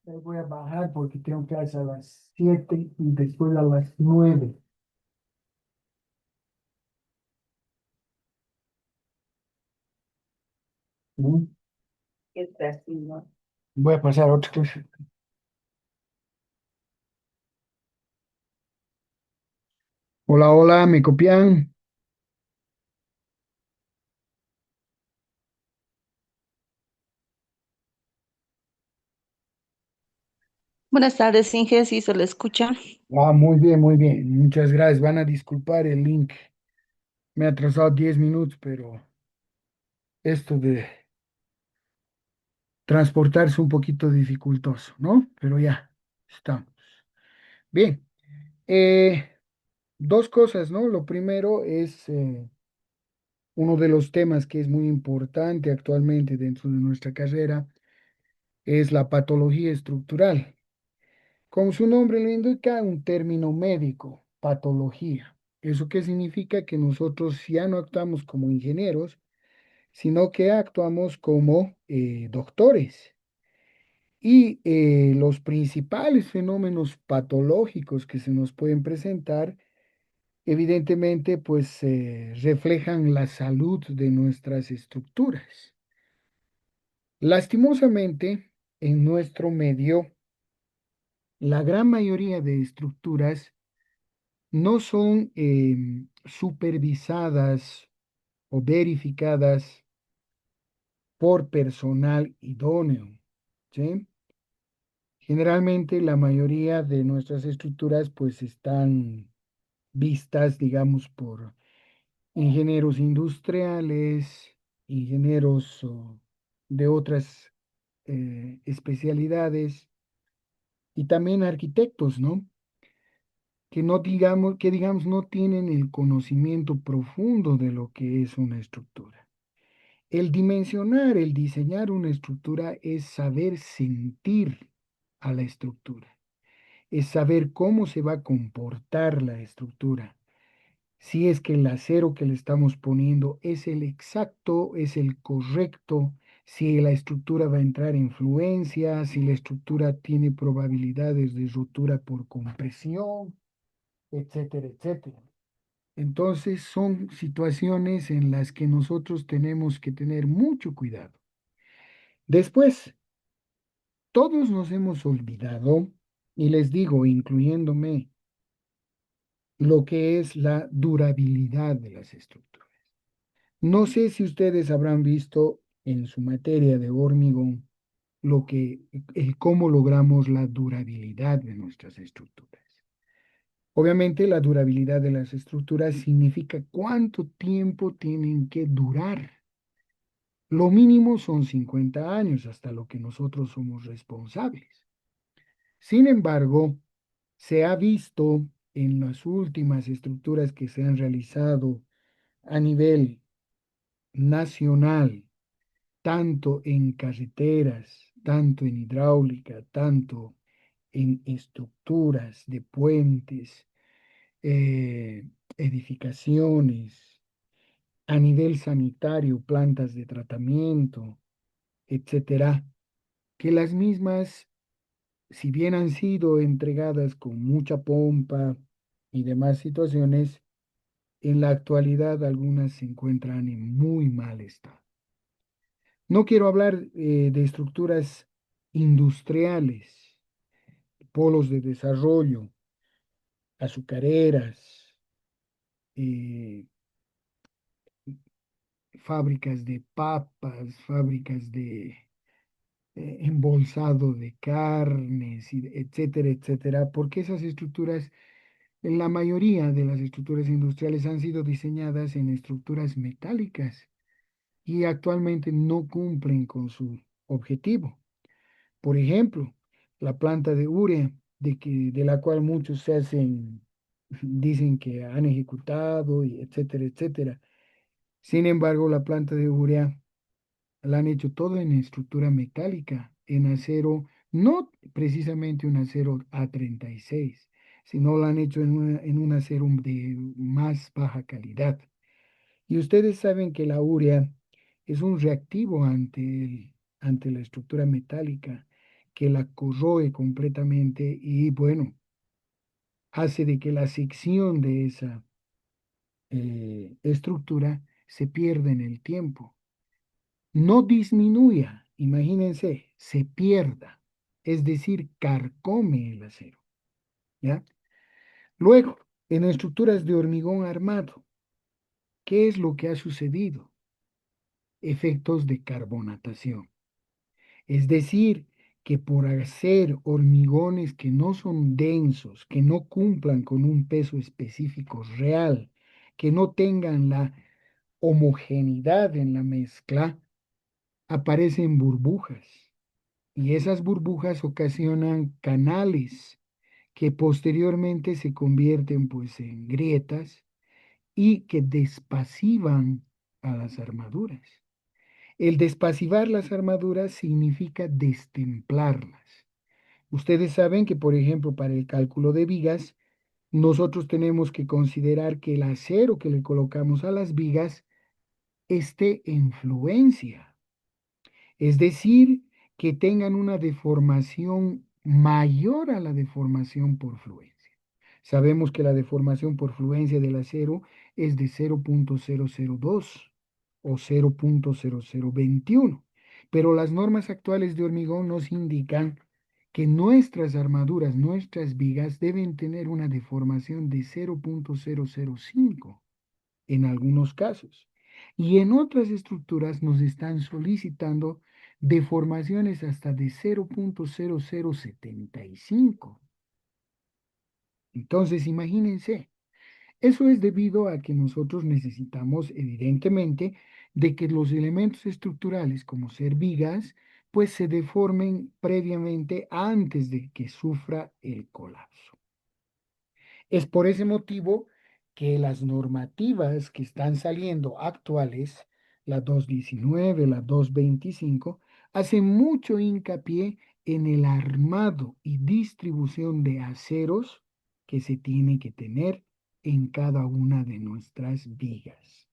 Voy a bajar porque tengo clase a las 7 y después a las 9. ¿No? Voy a pasar a otra clase. Hola, hola, ¿me copian? Buenas tardes, Inge, sí se le escucha. Ah, muy bien, muy bien. Muchas gracias. Van a disculpar el link. Me ha atrasado 10 minutos, pero esto de transportarse es un poquito dificultoso, ¿no? Pero ya, estamos. Bien, eh, dos cosas, ¿no? Lo primero es uno de los temas que es muy importante actualmente dentro de nuestra carrera, es la patología estructural. Como su nombre lo indica, un término médico, patología. ¿Eso qué significa? Que nosotros ya no actuamos como ingenieros, sino que actuamos como doctores. Y los principales fenómenos patológicos que se nos pueden presentar, evidentemente, pues reflejan la salud de nuestras estructuras. Lastimosamente, en nuestro medio, la gran mayoría de estructuras no son supervisadas o verificadas por personal idóneo, ¿sí? Generalmente la mayoría de nuestras estructuras pues están vistas, digamos, por ingenieros industriales, ingenieros de otras especialidades y también arquitectos, ¿no? Que digamos no tienen el conocimiento profundo de lo que es una estructura. El dimensionar, el diseñar una estructura es saber sentir a la estructura, es saber cómo se va a comportar la estructura, si es que el acero que le estamos poniendo es el exacto, es el correcto, si la estructura va a entrar en fluencia, si la estructura tiene probabilidades de rotura por compresión, etcétera, etcétera. Entonces son situaciones en las que nosotros tenemos que tener mucho cuidado. Después, todos nos hemos olvidado, y les digo, incluyéndome, lo que es la durabilidad de las estructuras. No sé si ustedes habrán visto en su materia de hormigón el cómo logramos la durabilidad de nuestras estructuras. Obviamente, la durabilidad de las estructuras significa cuánto tiempo tienen que durar. Lo mínimo son 50 años, hasta lo que nosotros somos responsables. Sin embargo, se ha visto en las últimas estructuras que se han realizado a nivel nacional, tanto en carreteras, tanto en hidráulica, tanto en estructuras de puentes, eh, edificaciones, a nivel sanitario, plantas de tratamiento, etcétera, que las mismas, si bien han sido entregadas con mucha pompa y demás situaciones, en la actualidad algunas se encuentran en muy mal estado. No quiero hablar de estructuras industriales, polos de desarrollo, azucareras, eh, fábricas de papas, fábricas de embolsado de carnes, etcétera, etcétera, porque esas estructuras, en la mayoría de las estructuras industriales han sido diseñadas en estructuras metálicas y actualmente no cumplen con su objetivo. Por ejemplo, la planta de urea, de la cual muchos se hacen, dicen que han ejecutado, y etcétera, etcétera. Sin embargo, la planta de urea la han hecho todo en estructura metálica, en acero, no precisamente un acero A36, sino lo han hecho en un acero de más baja calidad. Y ustedes saben que la urea es un reactivo ante la estructura metálica que la corroe completamente y bueno, hace de que la sección de esa estructura se pierda en el tiempo. No disminuya, imagínense, se pierda, es decir, carcome el acero, ¿ya? Luego, en estructuras de hormigón armado, ¿qué es lo que ha sucedido? Efectos de carbonatación. Es decir, que por hacer hormigones que no son densos, que no cumplan con un peso específico real, que no tengan la homogeneidad en la mezcla, aparecen burbujas y esas burbujas ocasionan canales que posteriormente se convierten pues en grietas y que despasivan a las armaduras. El despasivar las armaduras significa destemplarlas. Ustedes saben que, por ejemplo, para el cálculo de vigas, nosotros tenemos que considerar que el acero que le colocamos a las vigas esté en fluencia, es decir, que tengan una deformación mayor a la deformación por fluencia. Sabemos que la deformación por fluencia del acero es de 0,002 o 0,0021, pero las normas actuales de hormigón nos indican que nuestras armaduras, nuestras vigas deben tener una deformación de 0,005 en algunos casos. Y en otras estructuras nos están solicitando deformaciones hasta de 0,0075. Entonces, imagínense, eso es debido a que nosotros necesitamos, evidentemente, de que los elementos estructurales, como ser vigas, pues se deformen previamente antes de que sufra el colapso. Es por ese motivo que las normativas que están saliendo actuales, la 219, la 225, hacen mucho hincapié en el armado y distribución de aceros que se tiene que tener en cada una de nuestras vigas.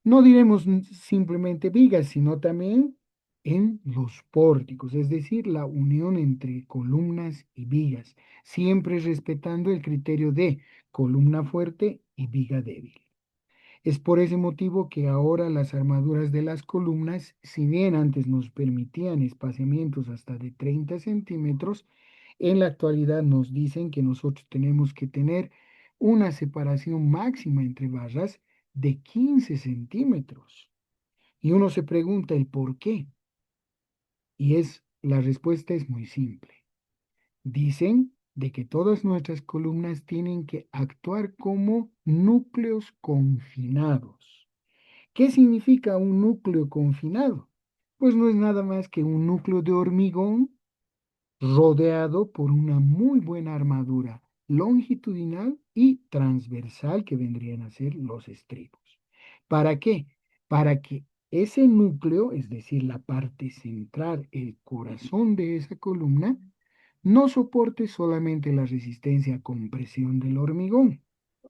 No diremos simplemente vigas, sino también en los pórticos, es decir, la unión entre columnas y vigas, siempre respetando el criterio de columna fuerte y viga débil. Es por ese motivo que ahora las armaduras de las columnas, si bien antes nos permitían espaciamientos hasta de 30 centímetros, en la actualidad nos dicen que nosotros tenemos que tener una separación máxima entre barras de 15 centímetros. Y uno se pregunta el por qué. La respuesta es muy simple. Dicen de que todas nuestras columnas tienen que actuar como núcleos confinados. ¿Qué significa un núcleo confinado? Pues no es nada más que un núcleo de hormigón rodeado por una muy buena armadura longitudinal y transversal que vendrían a ser los estribos. ¿Para qué? Para que ese núcleo, es decir, la parte central, el corazón de esa columna, no soporte solamente la resistencia a compresión del hormigón,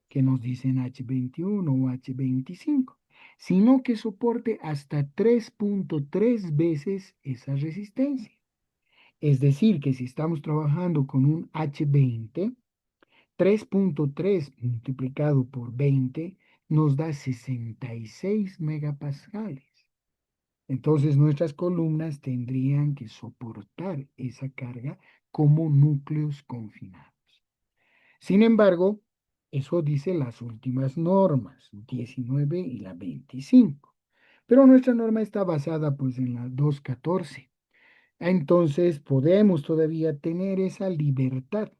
que nos dicen H21 o H25, sino que soporte hasta 3,3 veces esa resistencia. Es decir, que si estamos trabajando con un H20, 3,3 multiplicado por 20 nos da 66 megapascales. Entonces nuestras columnas tendrían que soportar esa carga como núcleos confinados. Sin embargo, eso dice las últimas normas, 19 y la 25. Pero nuestra norma está basada pues en la 214. Entonces podemos todavía tener esa libertad.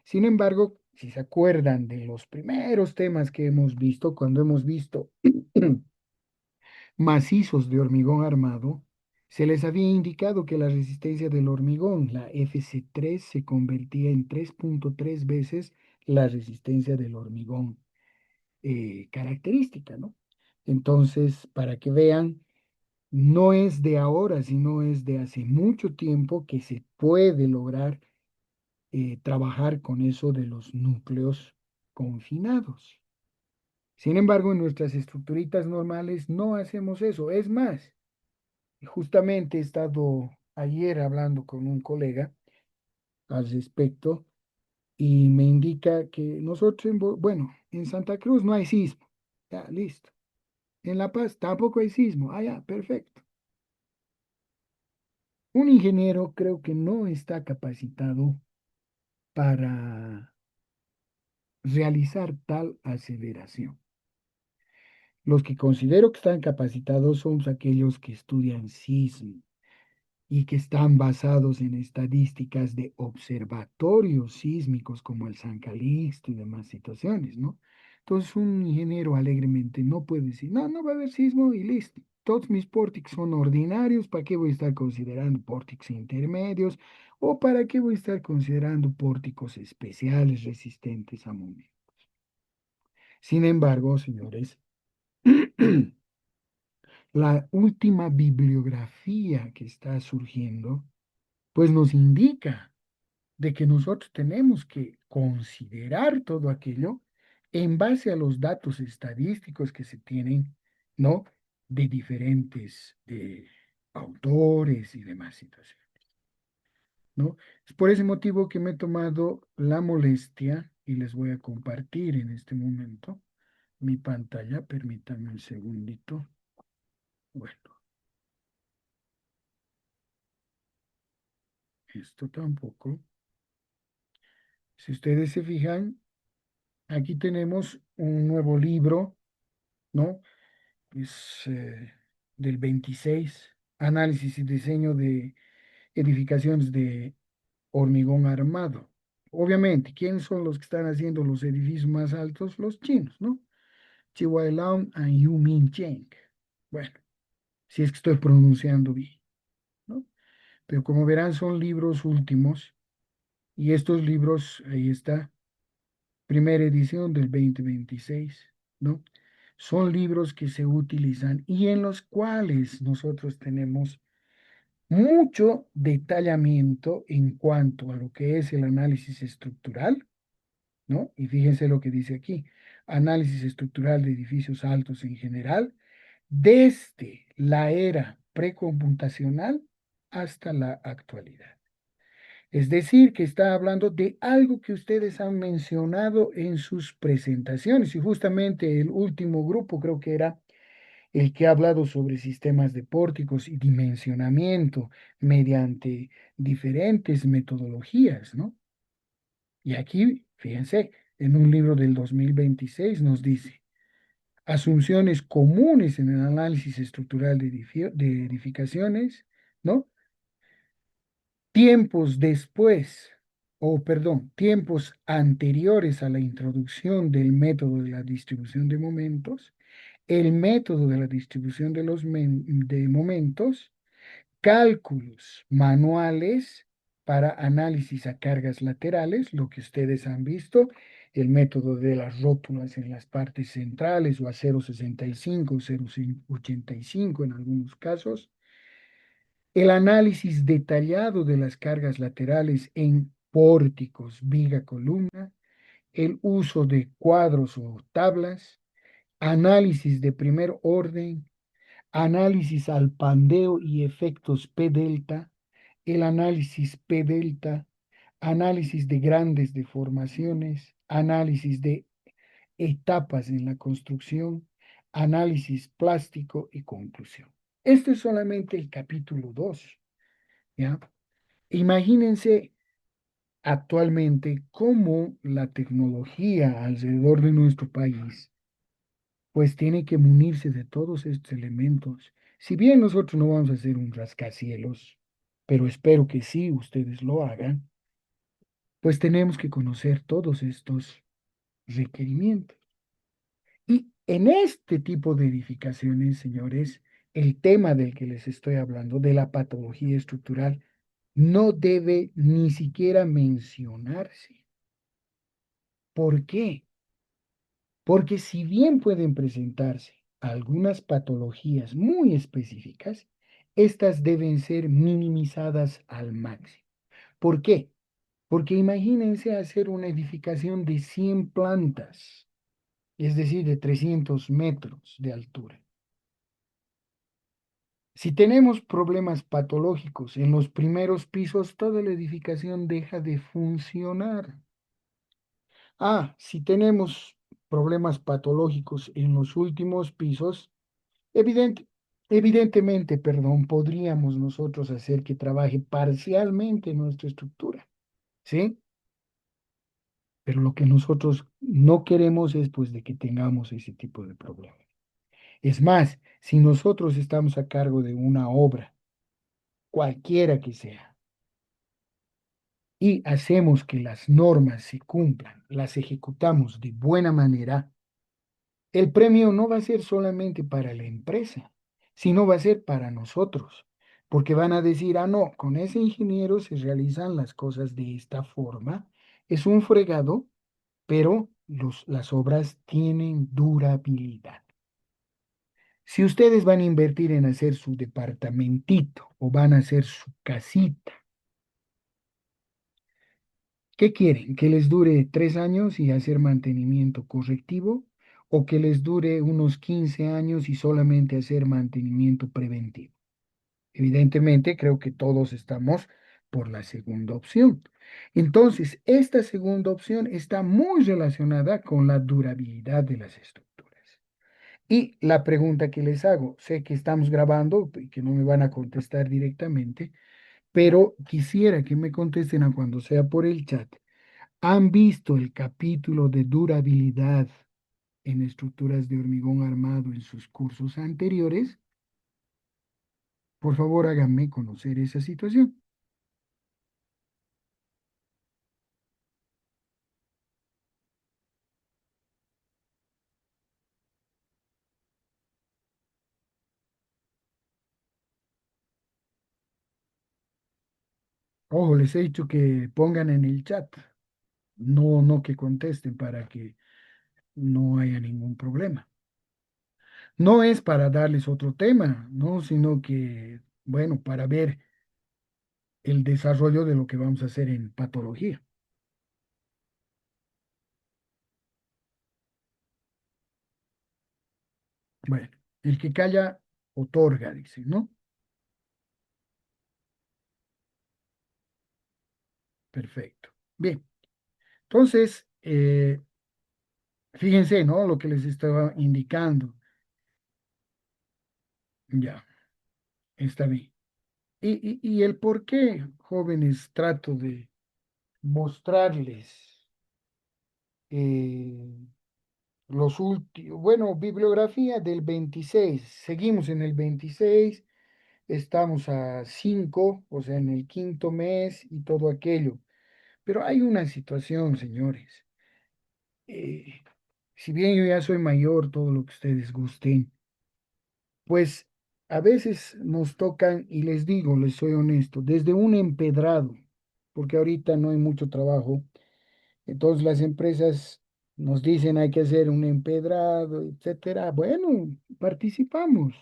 Sin embargo, si se acuerdan de los primeros temas que hemos visto, cuando hemos visto macizos de hormigón armado, se les había indicado que la resistencia del hormigón, la FC3, se convertía en 3,3 veces la resistencia del hormigón característica, ¿no? Entonces, para que vean, no es de ahora, sino es de hace mucho tiempo que se puede lograr trabajar con eso de los núcleos confinados. Sin embargo, en nuestras estructuritas normales no hacemos eso. Es más, justamente he estado ayer hablando con un colega al respecto y me indica que nosotros, bueno, en Santa Cruz no hay sismo. Ya, listo. En La Paz tampoco hay sismo. Ah, ya, perfecto. Un ingeniero creo que no está capacitado para realizar tal aseveración. Los que considero que están capacitados son aquellos que estudian sismo y que están basados en estadísticas de observatorios sísmicos como el San Calixto y demás situaciones, ¿no? Entonces un ingeniero alegremente no puede decir, no, no va a haber sismo y listo. Todos mis pórticos son ordinarios, ¿para qué voy a estar considerando pórticos intermedios? ¿O para qué voy a estar considerando pórticos especiales resistentes a movimiento? Sin embargo, señores, la última bibliografía que está surgiendo, pues nos indica de que nosotros tenemos que considerar todo aquello en base a los datos estadísticos que se tienen, ¿no? De diferentes autores y demás situaciones, ¿no? Es por ese motivo que me he tomado la molestia y les voy a compartir en este momento mi pantalla. Permítanme un segundito. Bueno, esto tampoco. Si ustedes se fijan, aquí tenemos un nuevo libro, ¿no? Es del 26, Análisis y diseño de edificaciones de hormigón armado. Obviamente, ¿quiénes son los que están haciendo los edificios más altos? Los chinos, ¿no? Chihuahua y Yu Cheng. Bueno, si es que estoy pronunciando bien, ¿no? Pero como verán, son libros últimos y estos libros, ahí está, primera edición del 2026, ¿no? Son libros que se utilizan y en los cuales nosotros tenemos mucho detallamiento en cuanto a lo que es el análisis estructural, ¿no? Y fíjense lo que dice aquí, análisis estructural de edificios altos en general, desde la era precomputacional hasta la actualidad. Es decir, que está hablando de algo que ustedes han mencionado en sus presentaciones y justamente el último grupo creo que era el que ha hablado sobre sistemas de pórticos y dimensionamiento mediante diferentes metodologías, ¿no? Y aquí, fíjense, en un libro del 2026 nos dice, asunciones comunes en el análisis estructural de edificaciones, ¿no? Tiempos después, o perdón, tiempos anteriores a la introducción del método de la distribución de momentos, el método de la distribución de los de momentos, cálculos manuales para análisis a cargas laterales, lo que ustedes han visto, el método de las rótulas en las partes centrales o a 0,65 o 0,85 en algunos casos, el análisis detallado de las cargas laterales en pórticos, viga, columna, el uso de cuadros o tablas, análisis de primer orden, análisis al pandeo y efectos P delta, el análisis P delta, análisis de grandes deformaciones, análisis de etapas en la construcción, análisis plástico y conclusión. Este es solamente el capítulo 2, ¿ya? Imagínense actualmente cómo la tecnología alrededor de nuestro país pues tiene que munirse de todos estos elementos. Si bien nosotros no vamos a hacer un rascacielos, pero espero que sí ustedes lo hagan, pues tenemos que conocer todos estos requerimientos. Y en este tipo de edificaciones, señores, el tema del que les estoy hablando, de la patología estructural, no debe ni siquiera mencionarse. ¿Por qué? Porque si bien pueden presentarse algunas patologías muy específicas, estas deben ser minimizadas al máximo. ¿Por qué? Porque imagínense hacer una edificación de 100 plantas. es decir, de 300 metros de altura. Si tenemos problemas patológicos en los primeros pisos, toda la edificación deja de funcionar. Si tenemos problemas patológicos en los últimos pisos, evidente- evidentemente, perdón, podríamos nosotros hacer que trabaje parcialmente nuestra estructura, ¿sí? Pero lo que nosotros no queremos es pues de que tengamos ese tipo de problemas. Es más, si nosotros estamos a cargo de una obra, cualquiera que sea, y hacemos que las normas se cumplan, las ejecutamos de buena manera, el premio no va a ser solamente para la empresa, sino va a ser para nosotros, porque van a decir, no, con ese ingeniero se realizan las cosas de esta forma, es un fregado, pero las obras tienen durabilidad. Si ustedes van a invertir en hacer su departamentito o van a hacer su casita, ¿qué quieren? ¿Que les dure 3 años y hacer mantenimiento correctivo? ¿O que les dure unos 15 años y solamente hacer mantenimiento preventivo? Evidentemente, creo que todos estamos por la segunda opción. Entonces, esta segunda opción está muy relacionada con la durabilidad de las estructuras. Y la pregunta que les hago, sé que estamos grabando y que no me van a contestar directamente, pero quisiera que me contesten a cuando sea por el chat. ¿Han visto el capítulo de durabilidad en estructuras de hormigón armado en sus cursos anteriores? Por favor, háganme conocer esa situación. Ojo, les he dicho que pongan en el chat, no que contesten para que no haya ningún problema. No es para darles otro tema, ¿no? Sino que, bueno, para ver el desarrollo de lo que vamos a hacer en patología. Bueno, el que calla, otorga, dice, ¿no? Perfecto. Bien, entonces, fíjense, ¿no? Lo que les estaba indicando. Ya, está bien. Y el por qué, jóvenes, trato de mostrarles eh, los últimos, bueno, bibliografía del 26. Seguimos en el 26, estamos a 5, o sea, en el quinto mes y todo aquello. Pero hay una situación, señores. eh, si bien yo ya soy mayor, todo lo que ustedes gusten, pues a veces nos tocan, y les digo, les soy honesto, desde un empedrado, porque ahorita no hay mucho trabajo, entonces las empresas nos dicen hay que hacer un empedrado, etcétera. Bueno, participamos.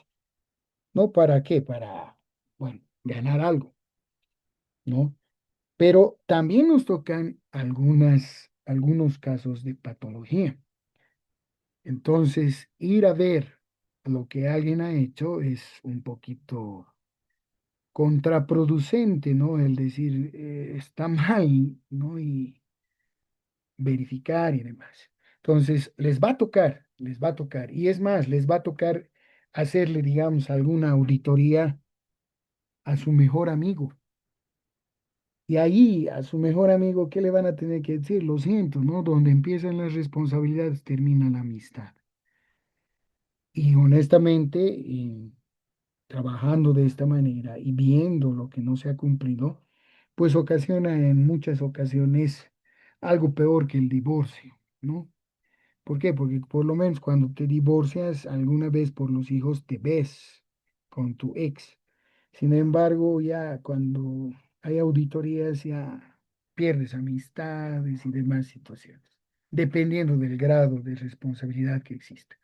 ¿No para qué? Para, bueno, ganar algo, ¿no? Pero también nos tocan algunos casos de patología. Entonces, ir a ver lo que alguien ha hecho es un poquito contraproducente, ¿no? El decir, está mal, ¿no? Y verificar y demás. Entonces, les va a tocar. Y es más, les va a tocar hacerle, digamos, alguna auditoría a su mejor amigo. Y ahí a su mejor amigo, ¿qué le van a tener que decir? Lo siento, ¿no? Donde empiezan las responsabilidades, termina la amistad. Y honestamente, trabajando de esta manera y viendo lo que no se ha cumplido, pues ocasiona en muchas ocasiones algo peor que el divorcio, ¿no? ¿Por qué? Porque por lo menos cuando te divorcias alguna vez por los hijos te ves con tu ex. Sin embargo, ya cuando hay auditorías ya pierdes amistades y demás situaciones, dependiendo del grado de responsabilidad que exista.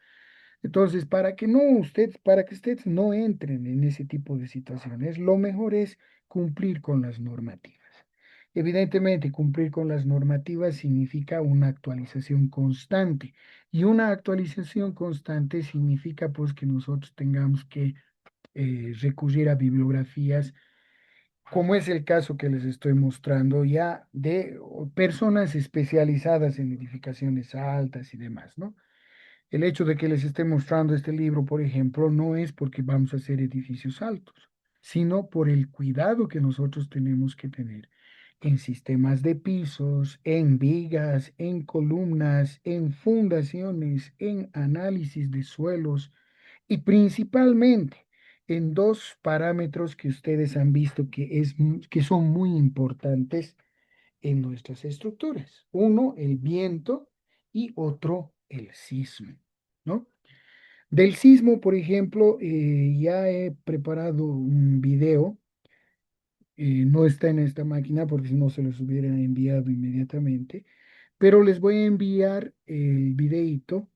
Entonces, para que ustedes no entren en ese tipo de situaciones, lo mejor es cumplir con las normativas. Evidentemente, cumplir con las normativas significa una actualización constante y una actualización constante significa pues que nosotros tengamos que recurrir a bibliografías, como es el caso que les estoy mostrando ya de personas especializadas en edificaciones altas y demás, ¿no? El hecho de que les esté mostrando este libro, por ejemplo, no es porque vamos a hacer edificios altos, sino por el cuidado que nosotros tenemos que tener en sistemas de pisos, en vigas, en columnas, en fundaciones, en análisis de suelos y principalmente en dos parámetros que ustedes han visto que son muy importantes en nuestras estructuras. Uno, el viento y otro, el sismo, ¿no? Del sismo, por ejemplo, ya he preparado un video, no está en esta máquina porque si no se los hubiera enviado inmediatamente, pero les voy a enviar el videíto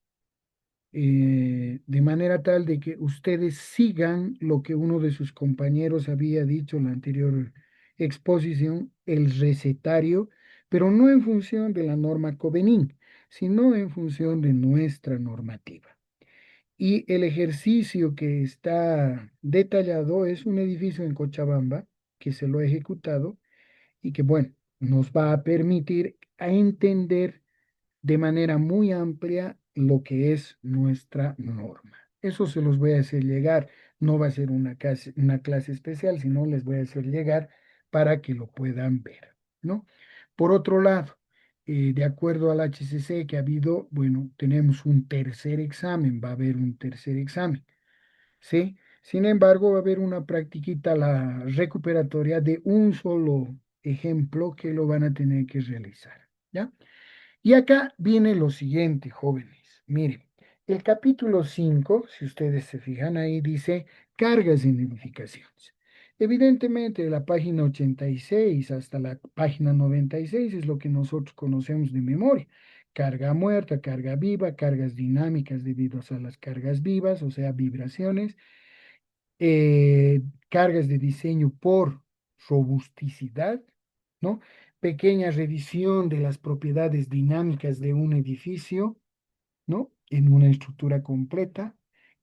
de manera tal de que ustedes sigan lo que uno de sus compañeros había dicho en la anterior exposición, el recetario, pero no en función de la norma Covenin, sino en función de nuestra normativa. Y el ejercicio que está detallado es un edificio en Cochabamba que se lo ha ejecutado y que, bueno, nos va a permitir a entender de manera muy amplia lo que es nuestra norma. Eso se los voy a hacer llegar. No va a ser una clase especial, sino les voy a hacer llegar para que lo puedan ver, ¿no? Por otro lado, de acuerdo al HCC que ha habido, bueno, tenemos un tercer examen, va a haber un tercer examen, ¿sí? Sin embargo, va a haber una practiquita, la recuperatoria de un solo ejemplo que lo van a tener que realizar, ¿ya? Y acá viene lo siguiente, jóvenes. Miren, el capítulo 5, si ustedes se fijan ahí, dice cargas en edificaciones. Evidentemente, de la página 86 hasta la página 96 es lo que nosotros conocemos de memoria. Carga muerta, carga viva, cargas dinámicas debido a las cargas vivas, o sea, vibraciones, cargas de diseño por robusticidad, ¿no? Pequeña revisión de las propiedades dinámicas de un edificio, ¿no? En una estructura completa,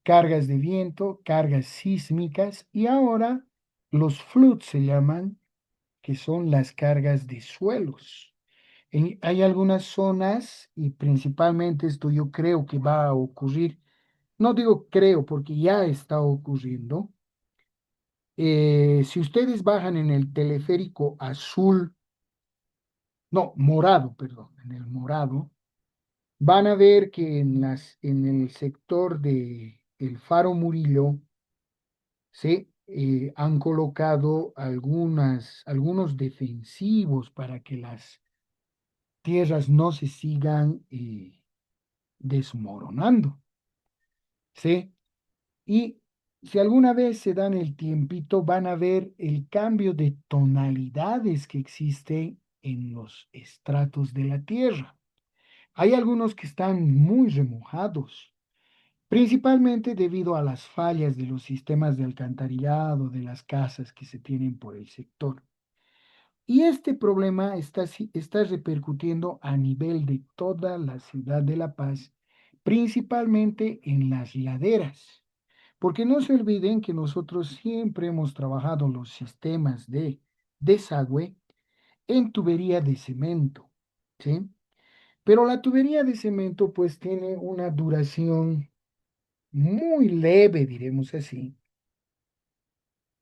cargas de viento, cargas sísmicas y ahora los floods se llaman, que son las cargas de suelos. Hay algunas zonas y principalmente esto yo creo que va a ocurrir, no digo creo porque ya está ocurriendo. Si ustedes bajan en el teleférico azul, no, morado, perdón, en el morado, van a ver que en el sector de el Faro Murillo se han colocado algunos defensivos para que las tierras no se sigan desmoronando, ¿sí? Y si alguna vez se dan el tiempito, van a ver el cambio de tonalidades que existe en los estratos de la Tierra. Hay algunos que están muy remojados, principalmente debido a las fallas de los sistemas de alcantarillado de las casas que se tienen por el sector. Y este problema está repercutiendo a nivel de toda la ciudad de La Paz, principalmente en las laderas. Porque no se olviden que nosotros siempre hemos trabajado los sistemas de desagüe en tubería de cemento, ¿sí? Pero la tubería de cemento pues tiene una duración muy leve, diremos así,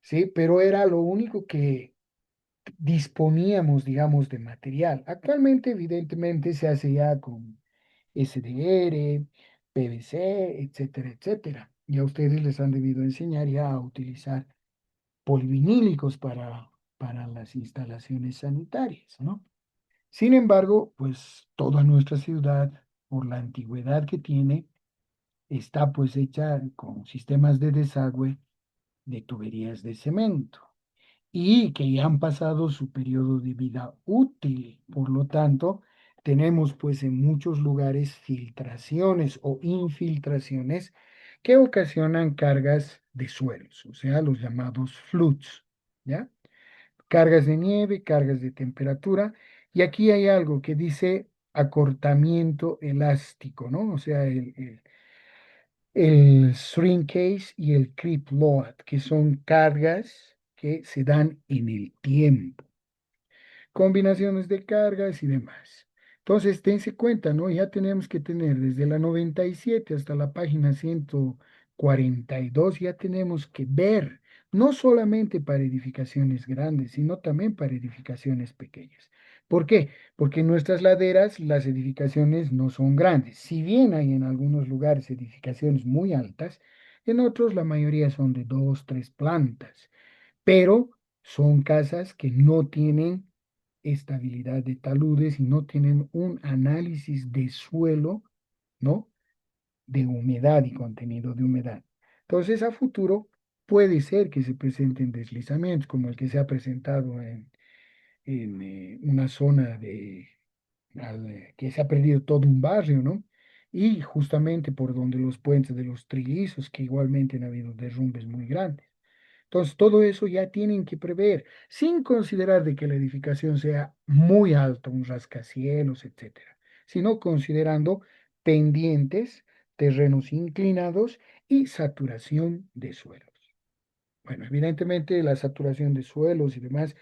¿sí? Pero era lo único que disponíamos, digamos, de material. Actualmente, evidentemente, se hace ya con SDR, PVC, etcétera, etcétera. Y a ustedes les han debido enseñar ya a utilizar polivinílicos para las instalaciones sanitarias, ¿no? Sin embargo, pues toda nuestra ciudad, por la antigüedad que tiene, está pues hecha con sistemas de desagüe de tuberías de cemento y que ya han pasado su periodo de vida útil. Por lo tanto, tenemos pues en muchos lugares filtraciones o infiltraciones que ocasionan cargas de suelos, o sea, los llamados floods, ¿ya? cargas de nieve, cargas de temperatura, y aquí hay algo que dice acortamiento elástico, ¿no? O sea, el shrinkage y el creep load, que son cargas que se dan en el tiempo, combinaciones de cargas y demás. Entonces, dense cuenta, ¿no? Ya tenemos que tener desde la 97 hasta la página 142, ya tenemos que ver, no solamente para edificaciones grandes, sino también para edificaciones pequeñas. ¿Por qué? Porque en nuestras laderas las edificaciones no son grandes. Si bien hay en algunos lugares edificaciones muy altas, en otros la mayoría son de dos, tres plantas, pero son casas que no tienen estabilidad de taludes y no tienen un análisis de suelo, ¿no? De humedad y contenido de humedad. Entonces, a futuro puede ser que se presenten deslizamientos como el que se ha presentado en una zona que se ha perdido todo un barrio, ¿no? Y justamente por donde los puentes de los trillizos, que igualmente han habido derrumbes muy grandes. Entonces, todo eso ya tienen que prever, sin considerar de que la edificación sea muy alta, un rascacielos, etcétera, sino considerando pendientes, terrenos inclinados y saturación de suelos. Bueno, evidentemente la saturación de suelos y demás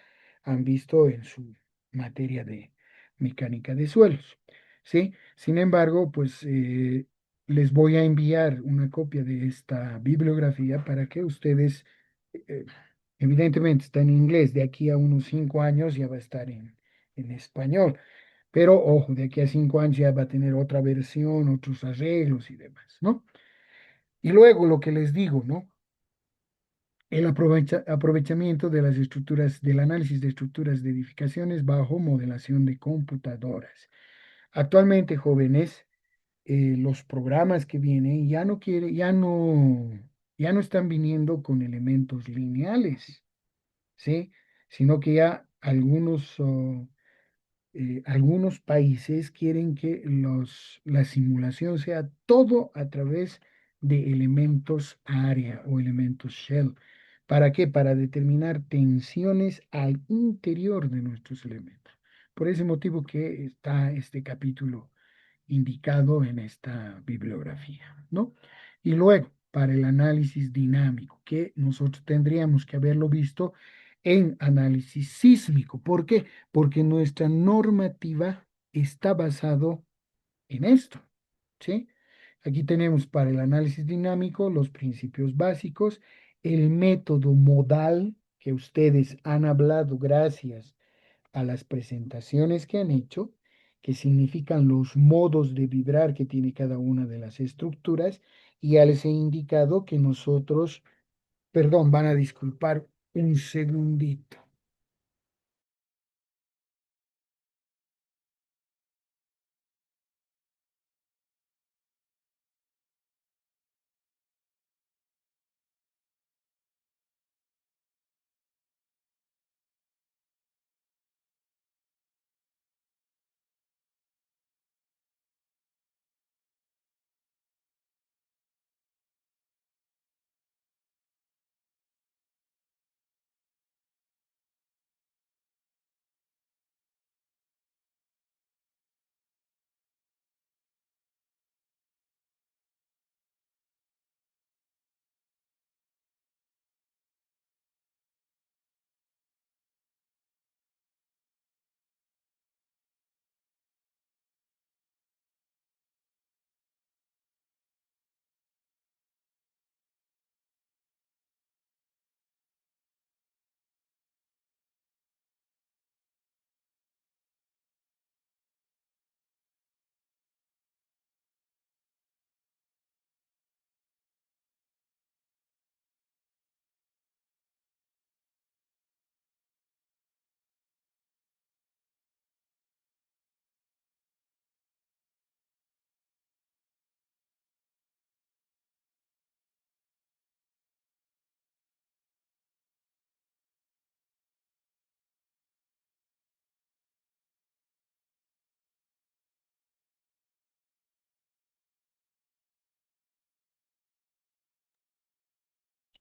han visto en su materia de mecánica de suelos, ¿sí? Sin embargo, pues les voy a enviar una copia de esta bibliografía para que ustedes, eh, evidentemente está en inglés, de aquí a unos 5 años ya va a estar en español, pero ojo, de aquí a 5 años ya va a tener otra versión, otros arreglos y demás, ¿no? Y luego lo que les digo, ¿no? El aprovechamiento de las estructuras, del análisis de estructuras de edificaciones bajo modelación de computadoras. Actualmente, jóvenes, los programas que vienen ya no están viniendo con elementos lineales, ¿sí? Sino que ya algunos países quieren que la simulación sea todo a través de elementos área o elementos shell. ¿Para qué? Para determinar tensiones al interior de nuestros elementos. Por ese motivo que está este capítulo indicado en esta bibliografía, ¿no? Y luego, para el análisis dinámico, que nosotros tendríamos que haberlo visto en análisis sísmico. ¿Por qué? Porque nuestra normativa está basado en esto, ¿sí? Aquí tenemos para el análisis dinámico los principios básicos, el método modal que ustedes han hablado gracias a las presentaciones que han hecho, que significan los modos de vibrar que tiene cada una de las estructuras, y ya les he indicado que nosotros, perdón, van a disculpar un segundito.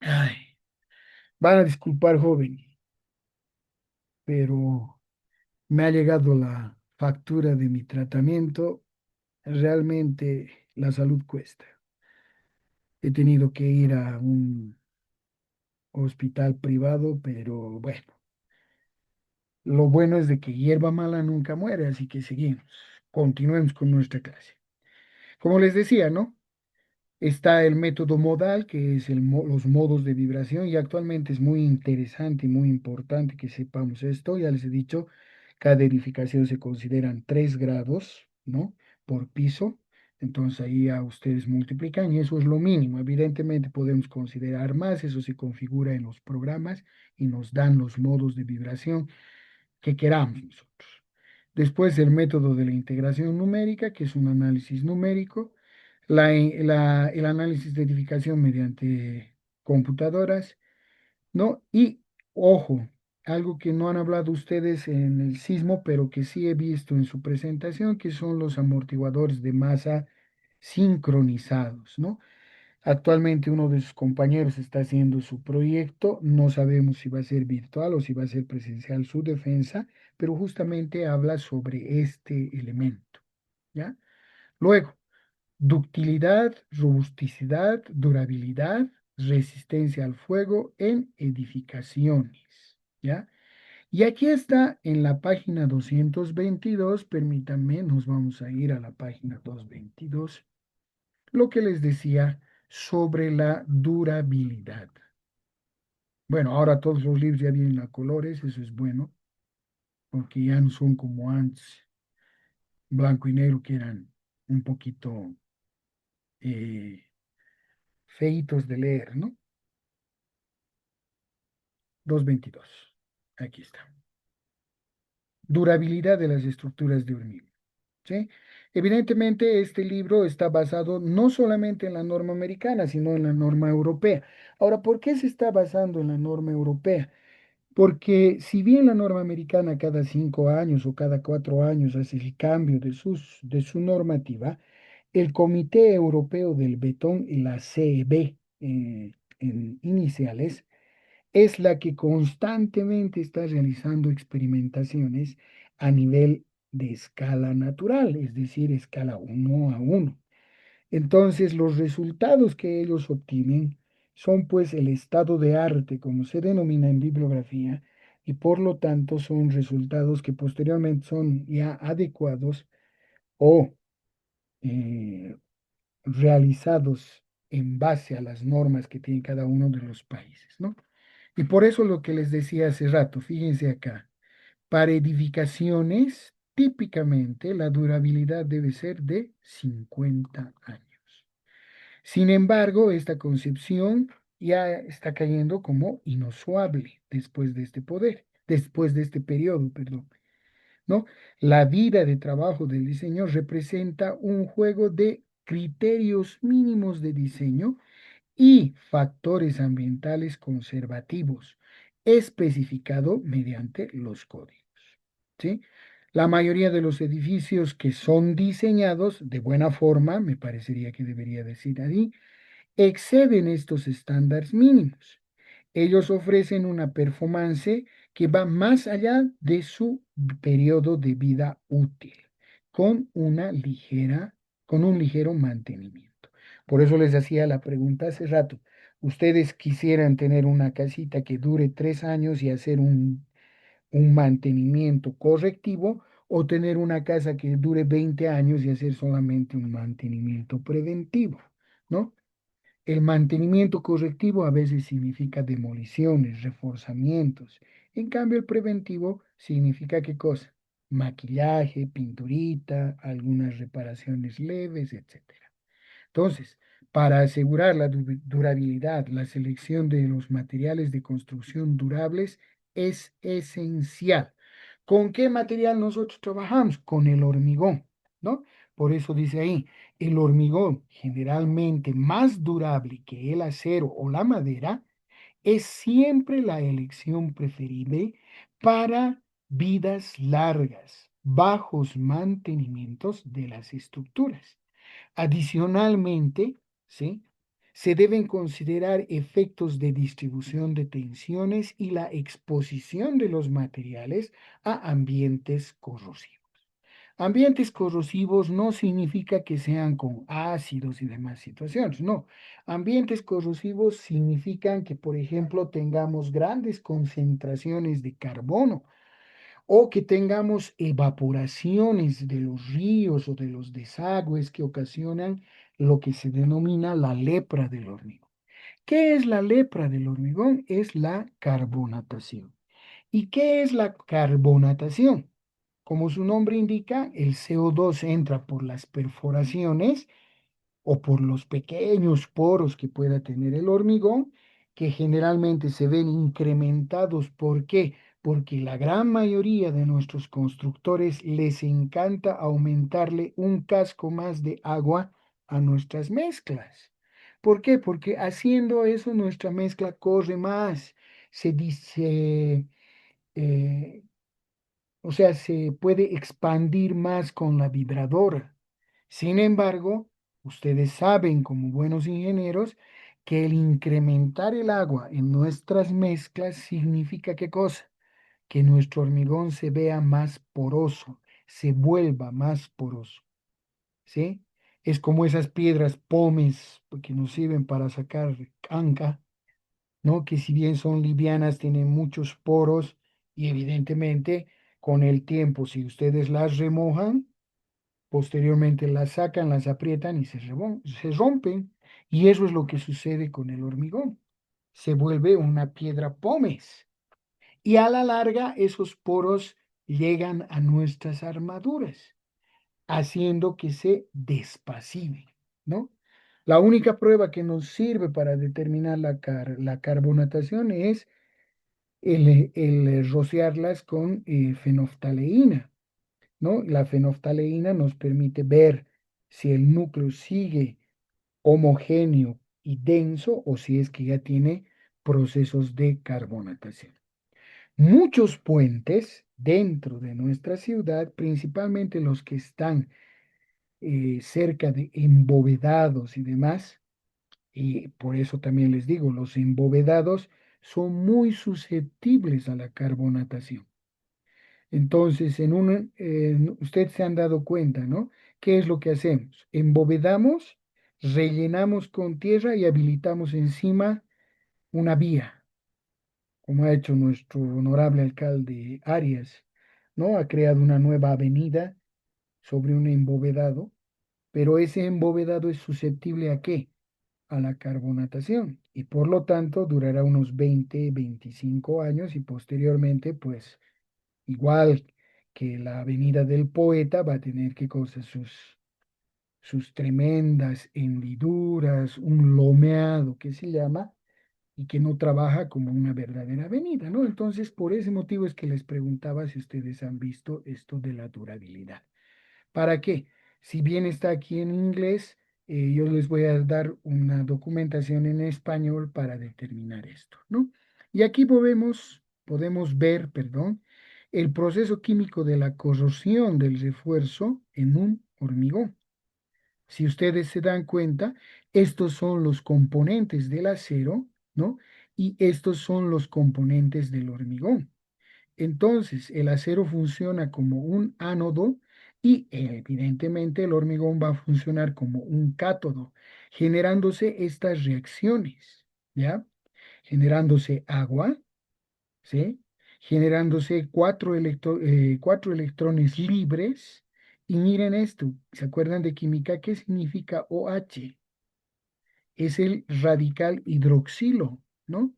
Ay, van a disculpar, joven. pero me ha llegado la factura de mi tratamiento. Realmente la salud cuesta. He tenido que ir a un hospital privado, pero bueno, lo bueno es de que hierba mala nunca muere, así que seguimos. Continuemos con nuestra clase. Como les decía, ¿no? Está el método modal, que es los modos de vibración, y actualmente es muy interesante y muy importante que sepamos esto. Ya les he dicho, cada edificación se consideran 3 grados, ¿no? Por piso. Entonces ahí a ustedes multiplican y eso es lo mínimo. Evidentemente podemos considerar más, eso se configura en los programas y nos dan los modos de vibración que queramos nosotros. Después el método de la integración numérica, que es un análisis numérico, el análisis de edificación mediante computadoras, ¿no? Y, ojo, algo que no han hablado ustedes en el sismo, pero que sí he visto en su presentación, que son los amortiguadores de masa sincronizados, ¿no? Actualmente uno de sus compañeros está haciendo su proyecto, no sabemos si va a ser virtual o si va a ser presencial su defensa, pero justamente habla sobre este elemento, ¿ya? Luego, ductilidad, robusticidad, durabilidad, resistencia al fuego en edificaciones, ¿ya? Y aquí está en la página 222, permítanme, nos vamos a ir a la página 222 lo que les decía sobre la durabilidad. Bueno, ahora todos los libros ya vienen a colores, eso es bueno, porque ya no son como antes, blanco y negro, que eran un poquito eh, feitos de leer, ¿no? 222. Aquí está. Durabilidad de las estructuras de hormigón. ¿Sí? Evidentemente, este libro está basado no solamente en la norma americana, sino en la norma europea. Ahora, ¿por qué se está basando en la norma europea? Porque si bien la norma americana cada 5 años o cada 4 años hace el cambio de su normativa, el Comité Europeo del Betón y la CEB en iniciales es la que constantemente está realizando experimentaciones a nivel de escala natural, es decir, escala 1 a 1. Entonces, los resultados que ellos obtienen son pues el estado de arte, como se denomina en bibliografía, y por lo tanto son resultados que posteriormente son ya adecuados o eh, realizados en base a las normas que tiene cada uno de los países, ¿no? Y por eso lo que les decía hace rato, fíjense acá, para edificaciones, típicamente la durabilidad debe ser de 50 años. Sin embargo, esta concepción ya está cayendo como inusuable después de este periodo, perdón, ¿no? La vida de trabajo del diseño representa un juego de criterios mínimos de diseño y factores ambientales conservativos, especificado mediante los códigos, ¿sí? La mayoría de los edificios que son diseñados de buena forma, me parecería que debería decir ahí, exceden estos estándares mínimos. Ellos ofrecen una performance que va más allá de su periodo de vida útil, con con un ligero mantenimiento. Por eso les hacía la pregunta hace rato. ¿Ustedes quisieran tener una casita que dure 3 años y hacer un mantenimiento correctivo o tener una casa que dure 20 años y hacer solamente un mantenimiento preventivo? ¿No? El mantenimiento correctivo a veces significa demoliciones, reforzamientos. En cambio, el preventivo significa qué cosa? Maquillaje, pinturita, algunas reparaciones leves, etcétera. Entonces, para asegurar la durabilidad, la selección de los materiales de construcción durables es esencial. ¿Con qué material nosotros trabajamos? Con el hormigón, ¿no? Por eso dice ahí, el hormigón generalmente más durable que el acero o la madera es siempre la elección preferible para vidas largas, bajos mantenimientos de las estructuras. Adicionalmente, ¿sí? Se deben considerar efectos de distribución de tensiones y la exposición de los materiales a ambientes corrosivos. Ambientes corrosivos no significa que sean con ácidos y demás situaciones, no. Ambientes corrosivos significan que, por ejemplo, tengamos grandes concentraciones de carbono o que tengamos evaporaciones de los ríos o de los desagües que ocasionan lo que se denomina la lepra del hormigón. ¿Qué es la lepra del hormigón? Es la carbonatación. ¿Y qué es la carbonatación? Como su nombre indica, el CO2 entra por las perforaciones o por los pequeños poros que pueda tener el hormigón, que generalmente se ven incrementados. ¿Por qué? Porque la gran mayoría de nuestros constructores les encanta aumentarle un casco más de agua a nuestras mezclas. ¿Por qué? Porque haciendo eso nuestra mezcla corre más, se dice, o sea, se puede expandir más con la vibradora. Sin embargo, ustedes saben como buenos ingenieros que el incrementar el agua en nuestras mezclas significa ¿qué cosa? Que nuestro hormigón se vea más poroso, se vuelva más poroso, ¿sí? Es como esas piedras pómez que nos sirven para sacar canca, ¿no? Que si bien son livianas, tienen muchos poros y evidentemente con el tiempo, si ustedes las remojan, posteriormente las sacan, las aprietan y se rompen. Y eso es lo que sucede con el hormigón. Se vuelve una piedra pómez. Y a la larga esos poros llegan a nuestras armaduras, haciendo que se despacimen, ¿no? La única prueba que nos sirve para determinar la carbonatación es el rociarlas con fenoftaleína, ¿no? La fenoftaleína nos permite ver si el núcleo sigue homogéneo y denso o si es que ya tiene procesos de carbonatación. Muchos puentes dentro de nuestra ciudad, principalmente los que están cerca de embovedados y demás, y por eso también les digo, los embovedados son muy susceptibles a la carbonatación. Entonces, ustedes se han dado cuenta, ¿no? ¿Qué es lo que hacemos? Embovedamos, rellenamos con tierra y habilitamos encima una vía, como ha hecho nuestro honorable alcalde Arias, ¿no? Ha creado una nueva avenida sobre un embovedado, pero ese embovedado es susceptible ¿a qué? A la carbonatación y por lo tanto durará unos 20, 25 años y posteriormente, pues igual que la Avenida del Poeta va a tener que cosas sus tremendas hendiduras, un lomeado que se llama, y que no trabaja como una verdadera avenida, ¿no? Entonces, por ese motivo es que les preguntaba si ustedes han visto esto de la durabilidad. ¿Para qué? Si bien está aquí en inglés, yo les voy a dar una documentación en español para determinar esto, ¿no? Y aquí podemos ver, perdón, el proceso químico de la corrosión del refuerzo en un hormigón. Si ustedes se dan cuenta, estos son los componentes del acero, ¿no? Y estos son los componentes del hormigón. Entonces, el acero funciona como un ánodo y evidentemente el hormigón va a funcionar como un cátodo, generándose estas reacciones, ¿ya? Generándose agua, ¿sí? Generándose cuatro electrones libres. Y miren esto, ¿se acuerdan de química? ¿Qué significa OH? Es el radical hidroxilo, ¿no?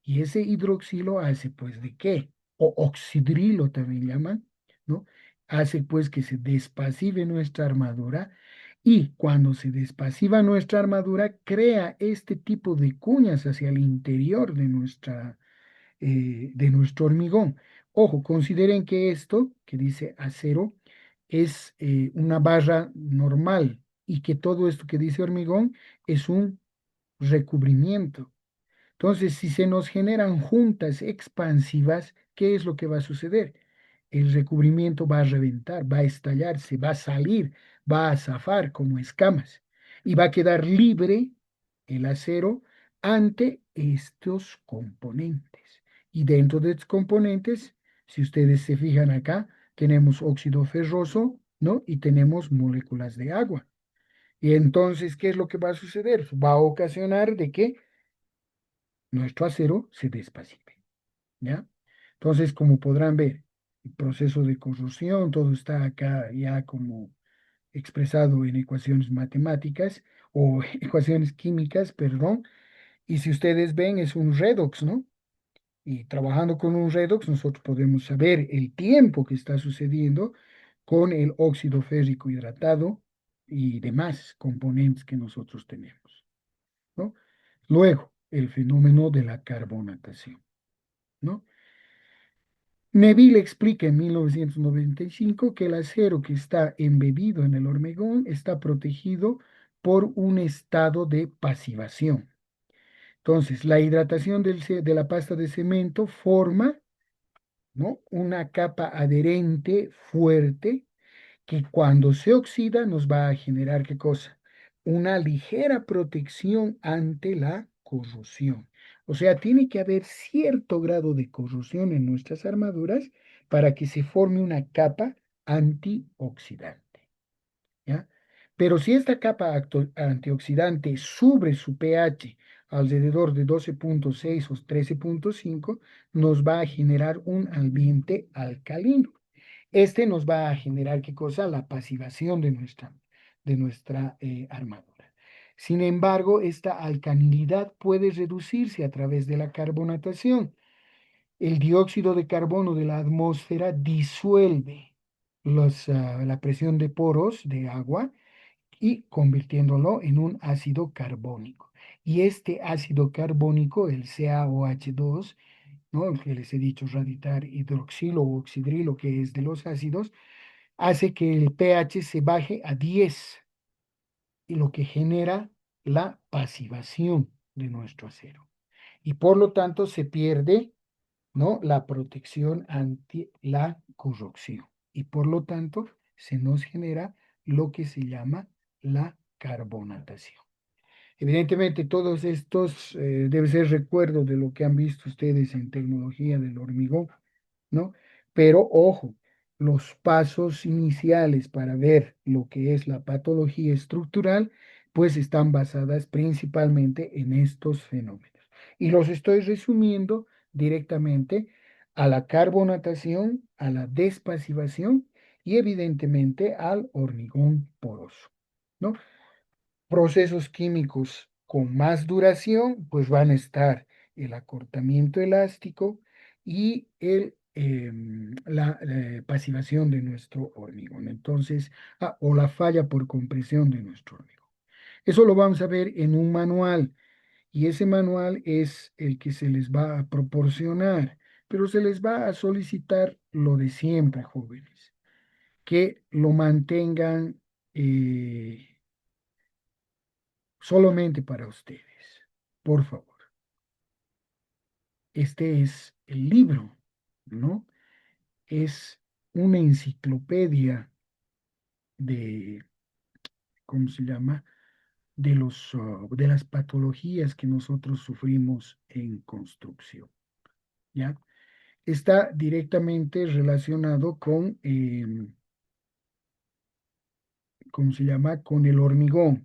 Y ese hidroxilo hace pues de qué? O oxidrilo también llaman, ¿no? Hace pues que se despasive nuestra armadura y cuando se despasiva nuestra armadura crea este tipo de cuñas hacia el interior de nuestro hormigón. Ojo, consideren que esto que dice acero es una barra normal y que todo esto que dice hormigón es un recubrimiento. Entonces, si se nos generan juntas expansivas, ¿qué es lo que va a suceder? El recubrimiento va a reventar, va a estallarse, va a salir, va a zafar como escamas y va a quedar libre el acero ante estos componentes. Y dentro de estos componentes, si ustedes se fijan acá, tenemos óxido ferroso, ¿no? Y tenemos moléculas de agua. Y entonces, ¿qué es lo que va a suceder? Va a ocasionar de que nuestro acero se despacife, ¿ya? Entonces, como podrán ver, el proceso de corrosión, todo está acá ya como expresado en ecuaciones matemáticas o ecuaciones químicas, perdón. Y si ustedes ven, es un redox, ¿no? Y trabajando con un redox, nosotros podemos saber el tiempo que está sucediendo con el óxido férrico hidratado y demás componentes que nosotros tenemos, ¿no? Luego, el fenómeno de la carbonatación, ¿no? Neville explica en 1995 que el acero que está embebido en el hormigón está protegido por un estado de pasivación. Entonces, la hidratación de la pasta de cemento forma, ¿no?, una capa adherente fuerte que cuando se oxida nos va a generar, ¿qué cosa? Una ligera protección ante la corrosión. O sea, tiene que haber cierto grado de corrosión en nuestras armaduras para que se forme una capa antioxidante, ¿ya? Pero si esta capa antioxidante sube su pH alrededor de 12,6 o 13,5, nos va a generar un ambiente alcalino. Este nos va a generar, ¿qué cosa? La pasivación de nuestra armadura. Sin embargo, esta alcalinidad puede reducirse a través de la carbonatación. El dióxido de carbono de la atmósfera disuelve la presión de poros de agua y convirtiéndolo en un ácido carbónico. Y este ácido carbónico, el CaOH2, ¿no?, el que les he dicho, raditar hidroxilo o oxidrilo, que es de los ácidos, hace que el pH se baje a 10 y lo que genera la pasivación de nuestro acero. Y por lo tanto se pierde, ¿no?, la protección ante la corrosión. Y por lo tanto se nos genera lo que se llama la carbonatación. Evidentemente, todos estos debe ser recuerdo de lo que han visto ustedes en tecnología del hormigón, ¿no? Pero ojo, los pasos iniciales para ver lo que es la patología estructural, pues están basadas principalmente en estos fenómenos. Y los estoy resumiendo directamente a la carbonatación, a la despasivación y evidentemente al hormigón poroso, ¿no? Procesos químicos con más duración, pues van a estar el acortamiento elástico y la pasivación de nuestro hormigón. Entonces, o la falla por compresión de nuestro hormigón. Eso lo vamos a ver en un manual y ese manual es el que se les va a proporcionar, pero se les va a solicitar lo de siempre, jóvenes, que lo mantengan solamente para ustedes. Por favor. Este es el libro, ¿no? Es una enciclopedia de, ¿cómo se llama? De las patologías que nosotros sufrimos en construcción, ¿ya? Está directamente relacionado con, ¿cómo se llama? Con el hormigón.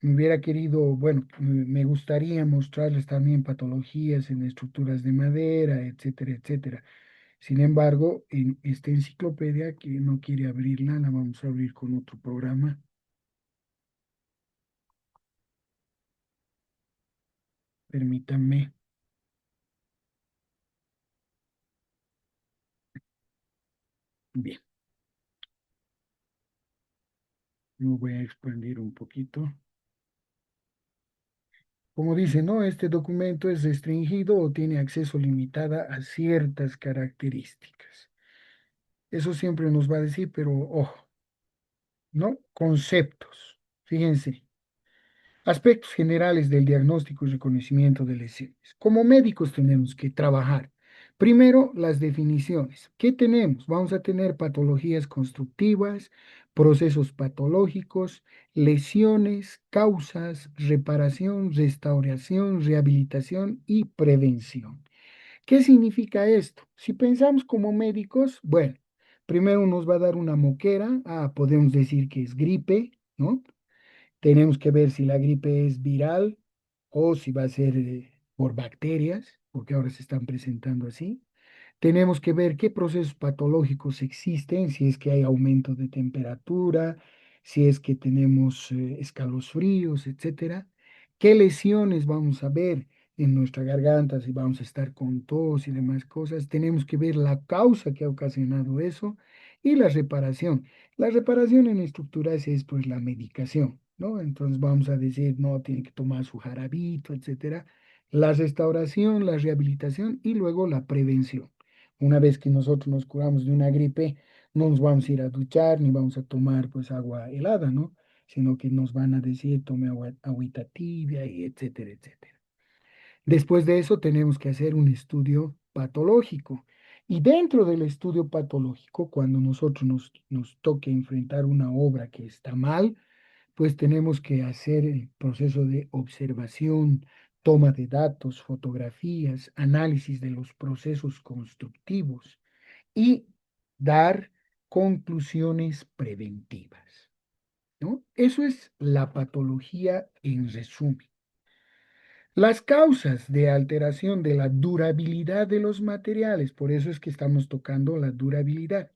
Me hubiera querido, bueno, me gustaría mostrarles también patologías en estructuras de madera, etcétera, etcétera. Sin embargo, en esta enciclopedia que no quiere abrirla, la vamos a abrir con otro programa. Permítanme. Bien, me voy a expandir un poquito. Como dice, ¿no? Este documento es restringido o tiene acceso limitada a ciertas características. Eso siempre nos va a decir, pero ojo, ¿no? Conceptos. Fíjense. Aspectos generales del diagnóstico y reconocimiento de lesiones. Como médicos tenemos que trabajar. Primero, las definiciones. ¿Qué tenemos? Vamos a tener patologías constructivas, procesos patológicos, lesiones, causas, reparación, restauración, rehabilitación y prevención. ¿Qué significa esto? Si pensamos como médicos, bueno, primero nos va a dar una moquera, podemos decir que es gripe, ¿no? Tenemos que ver si la gripe es viral o si va a ser por bacterias, porque ahora se están presentando así. Tenemos que ver qué procesos patológicos existen, si es que hay aumento de temperatura, si es que tenemos escalofríos, etcétera. ¿Qué lesiones vamos a ver en nuestra garganta, si vamos a estar con tos y demás cosas? Tenemos que ver la causa que ha ocasionado eso y la reparación. La reparación en estructuras es pues la medicación, ¿no? Entonces vamos a decir, no, tiene que tomar su jarabito, etcétera. La restauración, la rehabilitación y luego la prevención. Una vez que nosotros nos curamos de una gripe, no nos vamos a ir a duchar ni vamos a tomar pues agua helada, ¿no? Sino que nos van a decir tome agua, agüita tibia y etcétera, etcétera. Después de eso tenemos que hacer un estudio patológico. Y dentro del estudio patológico, cuando nosotros nos toque enfrentar una obra que está mal, pues tenemos que hacer el proceso de observación, toma de datos, fotografías, análisis de los procesos constructivos y dar conclusiones preventivas, ¿no? Eso es la patología en resumen. Las causas de alteración de la durabilidad de los materiales, por eso es que estamos tocando la durabilidad.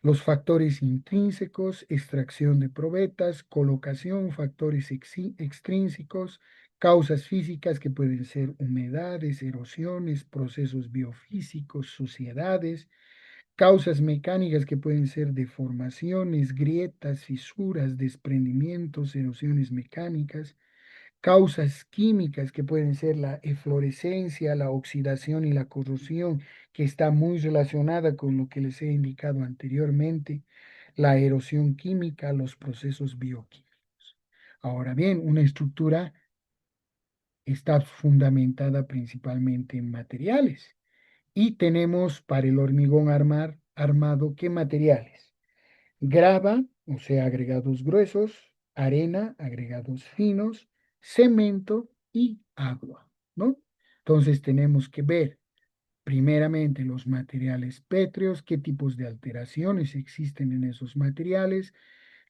Los factores intrínsecos, extracción de probetas, colocación, factores extrínsecos, causas físicas que pueden ser humedades, erosiones, procesos biofísicos, suciedades, causas mecánicas que pueden ser deformaciones, grietas, fisuras, desprendimientos, erosiones mecánicas, causas químicas que pueden ser la eflorescencia, la oxidación y la corrosión, que está muy relacionada con lo que les he indicado anteriormente, la erosión química, los procesos bioquímicos. Ahora bien, una estructura está fundamentada principalmente en materiales y tenemos para el hormigón armado, ¿qué materiales? Grava, o sea, agregados gruesos, arena, agregados finos, cemento y agua, ¿no? Entonces tenemos que ver primeramente los materiales pétreos, qué tipos de alteraciones existen en esos materiales,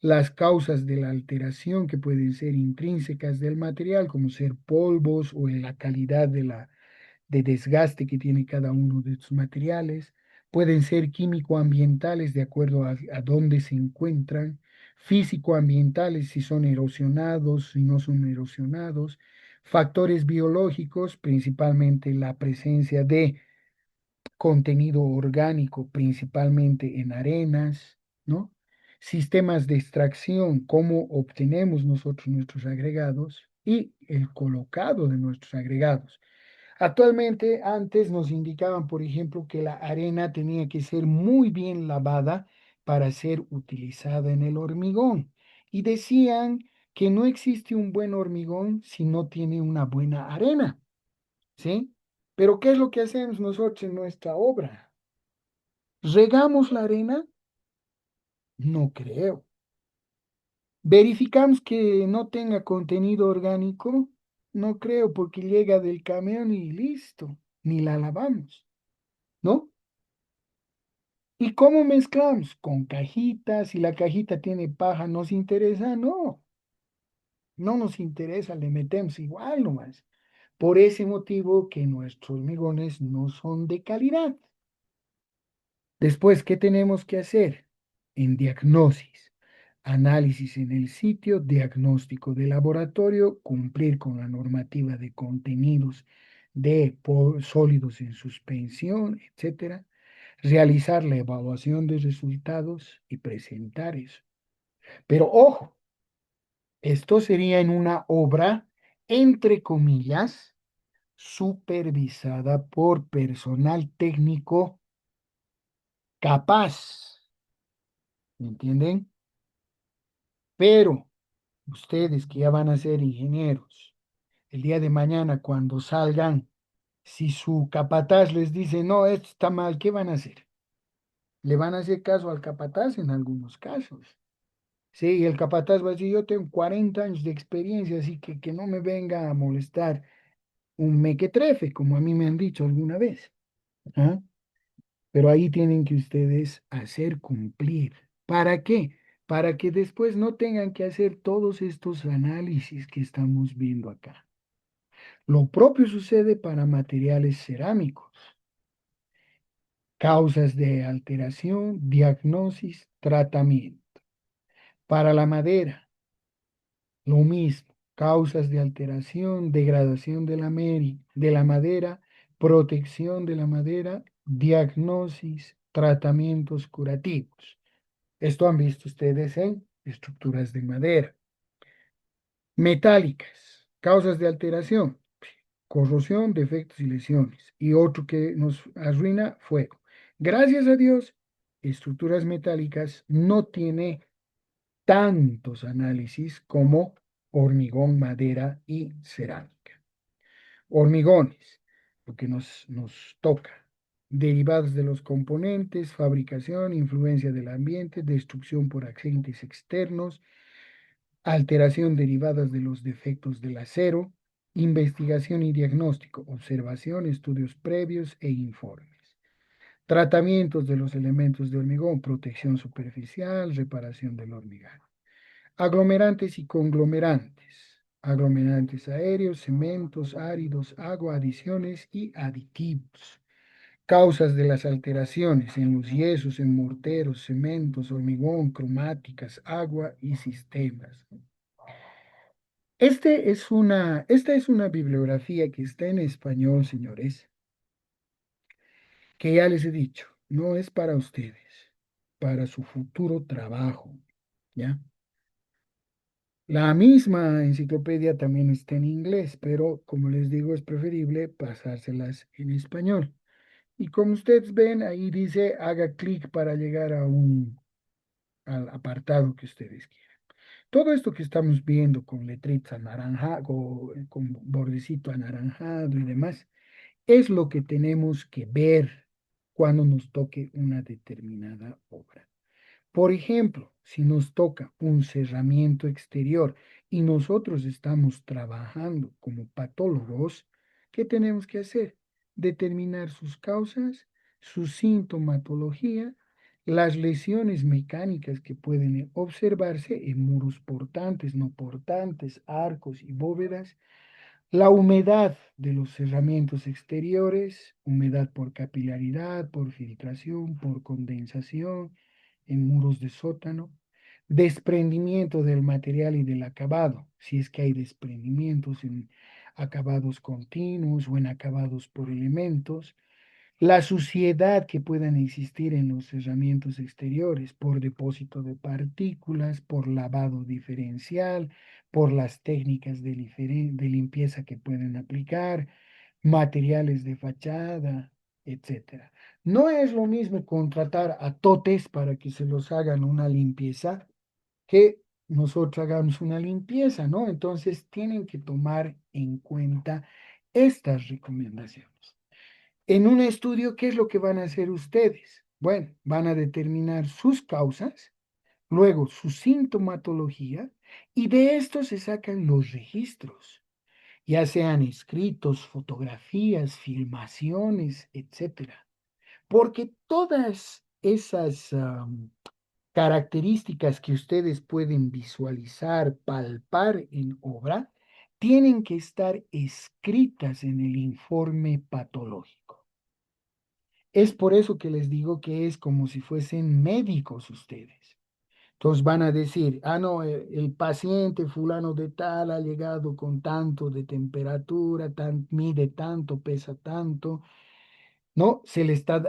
las causas de la alteración que pueden ser intrínsecas del material, como ser polvos o en la calidad de desgaste que tiene cada uno de estos materiales. Pueden ser químico-ambientales de acuerdo a dónde se encuentran, físico-ambientales si son erosionados, si no son erosionados, factores biológicos, principalmente la presencia de contenido orgánico, principalmente en arenas, ¿no? Sistemas de extracción, cómo obtenemos nosotros nuestros agregados y el colocado de nuestros agregados. Actualmente, antes nos indicaban, por ejemplo, que la arena tenía que ser muy bien lavada para ser utilizada en el hormigón. Y decían que no existe un buen hormigón si no tiene una buena arena, ¿sí? Pero ¿qué es lo que hacemos nosotros en nuestra obra? ¿Regamos la arena? No creo. ¿Verificamos que no tenga contenido orgánico? No creo, porque llega del camión y listo, ni la lavamos, ¿no? ¿Y cómo mezclamos? Con cajitas, si la cajita tiene paja, ¿nos interesa? No, no nos interesa, le metemos igual nomás. Por ese motivo que nuestros hormigones no son de calidad. Después, ¿qué tenemos que hacer? En diagnosis, análisis en el sitio, diagnóstico de laboratorio, cumplir con la normativa de contenidos de sólidos en suspensión, etcétera, realizar la evaluación de resultados y presentar eso. Pero ojo, esto sería en una obra, entre comillas, supervisada por personal técnico capaz, ¿me entienden? Pero ustedes que ya van a ser ingenieros, el día de mañana cuando salgan, si su capataz les dice, no, esto está mal, ¿qué van a hacer? le van a hacer caso al capataz en algunos casos. Sí, y el capataz va a decir, yo tengo 40 años de experiencia, así que no me venga a molestar un mequetrefe, como a mí me han dicho alguna vez. ¿Ah? Pero ahí tienen que ustedes hacer cumplir. ¿Para qué? Para que después no tengan que hacer todos estos análisis que estamos viendo acá. Lo propio sucede para materiales cerámicos. Causas de alteración, diagnosis, tratamiento. Para la madera, lo mismo. Causas de alteración, degradación de la madera, protección de la madera, diagnosis, tratamientos curativos. Esto han visto ustedes en estructuras de madera. Metálicas, causas de alteración, corrosión, defectos y lesiones. Y otro que nos arruina, fuego. Gracias a Dios, estructuras metálicas no tiene tantos análisis como hormigón, madera y cerámica. Hormigones, lo que nos toca. Derivados de los componentes, fabricación, influencia del ambiente, destrucción por agentes externos, alteración derivadas de los defectos del acero, investigación y diagnóstico, observación, estudios previos e informes. Tratamientos de los elementos de hormigón, protección superficial, reparación del hormigón. Aglomerantes y conglomerantes. Aglomerantes aéreos, cementos, áridos, agua, adiciones y aditivos. Causas de las alteraciones en los yesos, en morteros, cementos, hormigón, cromáticas, agua y sistemas. Esta es una bibliografía que está en español, señores, que ya les he dicho, no es para ustedes, para su futuro trabajo, ¿ya? La misma enciclopedia también está en inglés, pero como les digo, es preferible pasárselas en español. Y como ustedes ven, ahí dice, haga clic para llegar al apartado que ustedes quieran. Todo esto que estamos viendo con letritas anaranjado, con bordecito anaranjado y demás, es lo que tenemos que ver cuando nos toque una determinada obra. Por ejemplo, si nos toca un cerramiento exterior y nosotros estamos trabajando como patólogos, ¿qué tenemos que hacer? Determinar sus causas, su sintomatología, las lesiones mecánicas que pueden observarse en muros portantes, no portantes, arcos y bóvedas, la humedad de los cerramientos exteriores, humedad por capilaridad, por filtración, por condensación en muros de sótano, desprendimiento del material y del acabado, si es que hay desprendimientos en acabados continuos o en acabados por elementos, la suciedad que puedan existir en los cerramientos exteriores por depósito de partículas, por lavado diferencial, por las técnicas de limpieza que pueden aplicar, materiales de fachada, etcétera. No es lo mismo contratar a totes para que se los hagan una limpieza que nosotros hagamos una limpieza, ¿no? Entonces tienen que tomar en cuenta estas recomendaciones. En un estudio, ¿qué es lo que van a hacer ustedes? Bueno, van a determinar sus causas, luego su sintomatología, y de esto se sacan los registros, ya sean escritos, fotografías, filmaciones, etcétera. Porque todas esas características que ustedes pueden visualizar, palpar en obra, tienen que estar escritas en el informe patológico. Es por eso que les digo que es como si fuesen médicos ustedes. Entonces van a decir, ah, no, el paciente fulano de tal ha llegado con tanto de temperatura, mide tanto, pesa tanto, ¿no?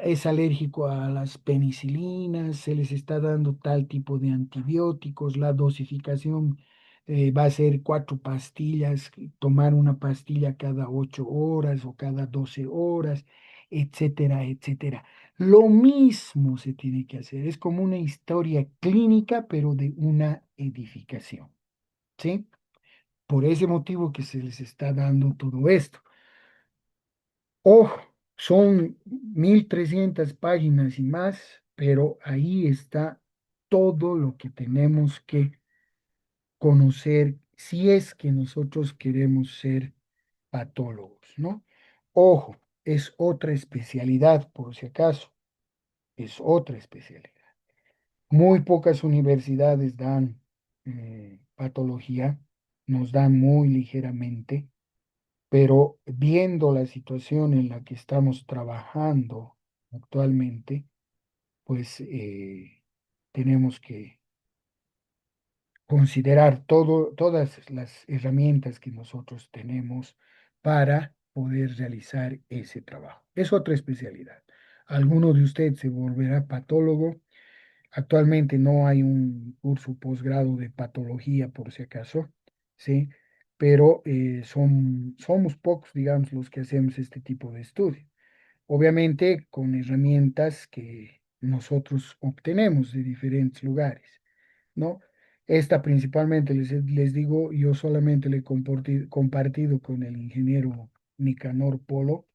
Es alérgico a las penicilinas, se les está dando tal tipo de antibióticos, la dosificación va a ser 4 pastillas, tomar una pastilla cada 8 horas o cada 12 horas, etcétera, etcétera. Lo mismo se tiene que hacer, es como una historia clínica, pero de una edificación, ¿sí? Por ese motivo que se les está dando todo esto. Ojo, son 1300 páginas y más. pero ahí está todo lo que tenemos que conocer si es que nosotros queremos ser patólogos, ¿no? Ojo, es otra especialidad, por si acaso, es otra especialidad. Muy pocas universidades dan patología, nos dan muy ligeramente, pero viendo la situación en la que estamos trabajando actualmente, pues tenemos que considerar todas las herramientas que nosotros tenemos para poder realizar ese trabajo. Es otra especialidad. ¿Alguno de ustedes se volverá patólogo? Actualmente no hay un curso posgrado de patología, por si acaso, ¿sí? Pero somos pocos, digamos, los que hacemos este tipo de estudio. Obviamente con herramientas que nosotros obtenemos de diferentes lugares, ¿no? Esta principalmente, les digo, yo solamente le he compartido con el ingeniero Nicanor Polo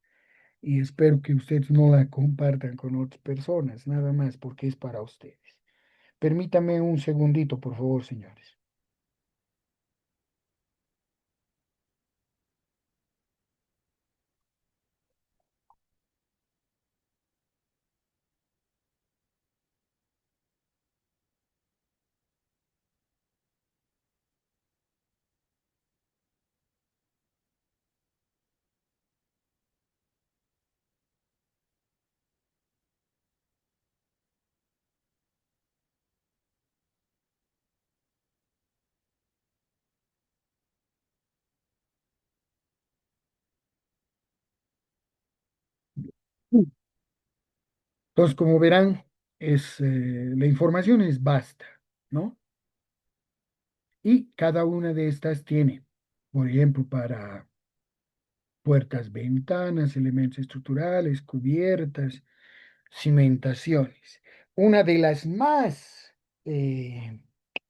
y espero que ustedes no la compartan con otras personas, nada más, porque es para ustedes. Permítame un segundito, por favor, señores. Entonces, como verán, la información es vasta, ¿no? Y cada una de estas tiene, por ejemplo, para puertas, ventanas, elementos estructurales, cubiertas, cimentaciones. Una de las más eh,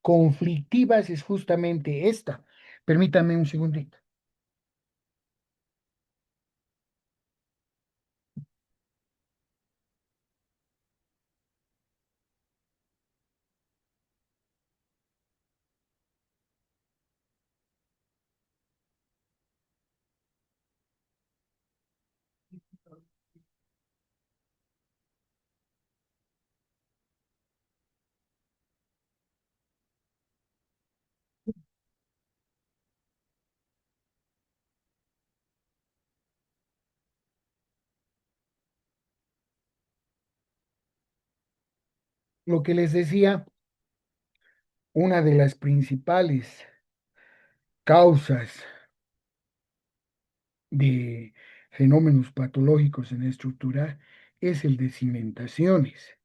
conflictivas es justamente esta. Permítanme un segundito. Lo que les decía, una de las principales causas de fenómenos patológicos en la estructura es el de cimentaciones.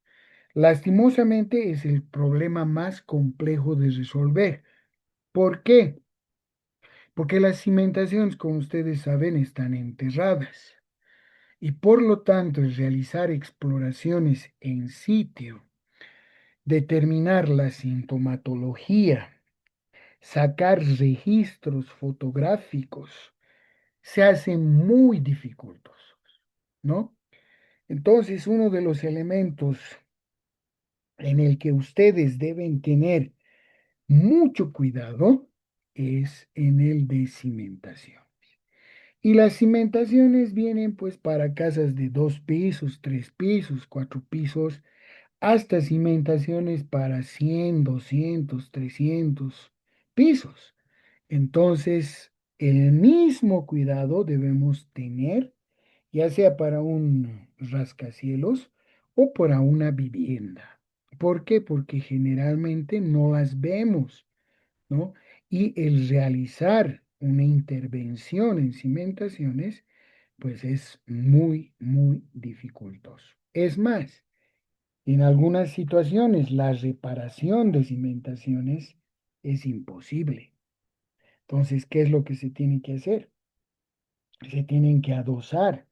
Lastimosamente es el problema más complejo de resolver. ¿Por qué? Porque las cimentaciones, como ustedes saben, están enterradas y por lo tanto realizar exploraciones en sitio, determinar la sintomatología, sacar registros fotográficos, se hace muy dificultoso, ¿no? Entonces, uno de los elementos en el que ustedes deben tener mucho cuidado es en el de cimentación. Y las cimentaciones vienen pues para casas de 2 pisos, 3 pisos, 4 pisos, hasta cimentaciones para 100, 200, 300 pisos. Entonces, el mismo cuidado debemos tener, ya sea para un rascacielos o para una vivienda. ¿Por qué? Porque generalmente no las vemos, ¿no? Y el realizar una intervención en cimentaciones, pues es muy, muy dificultoso. Es más, en algunas situaciones la reparación de cimentaciones es imposible. Entonces, ¿qué es lo que se tiene que hacer? Se tienen que adosar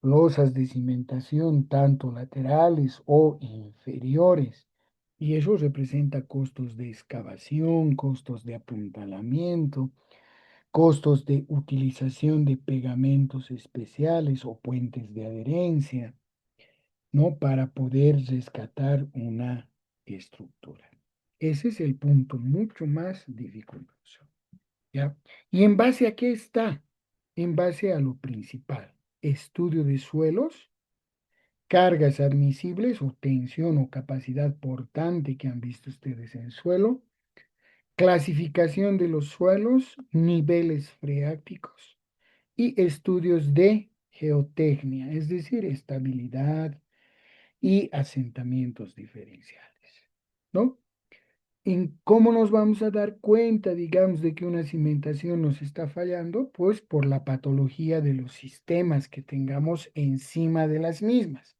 losas de cimentación, tanto laterales o inferiores, y eso representa costos de excavación, costos de apuntalamiento, costos de utilización de pegamentos especiales o puentes de adherencia. ¿no? Para poder rescatar una estructura. Ese es el punto mucho más dificultoso, ¿ya? ¿Y en base a qué está? En base a lo principal, estudio de suelos, cargas admisibles o tensión o capacidad portante que han visto ustedes en suelo, clasificación de los suelos, niveles freáticos y estudios de geotecnia, es decir, estabilidad y asentamientos diferenciales, ¿no? ¿En cómo nos vamos a dar cuenta, digamos, de que una cimentación nos está fallando? Pues por la patología de los sistemas que tengamos encima de las mismas.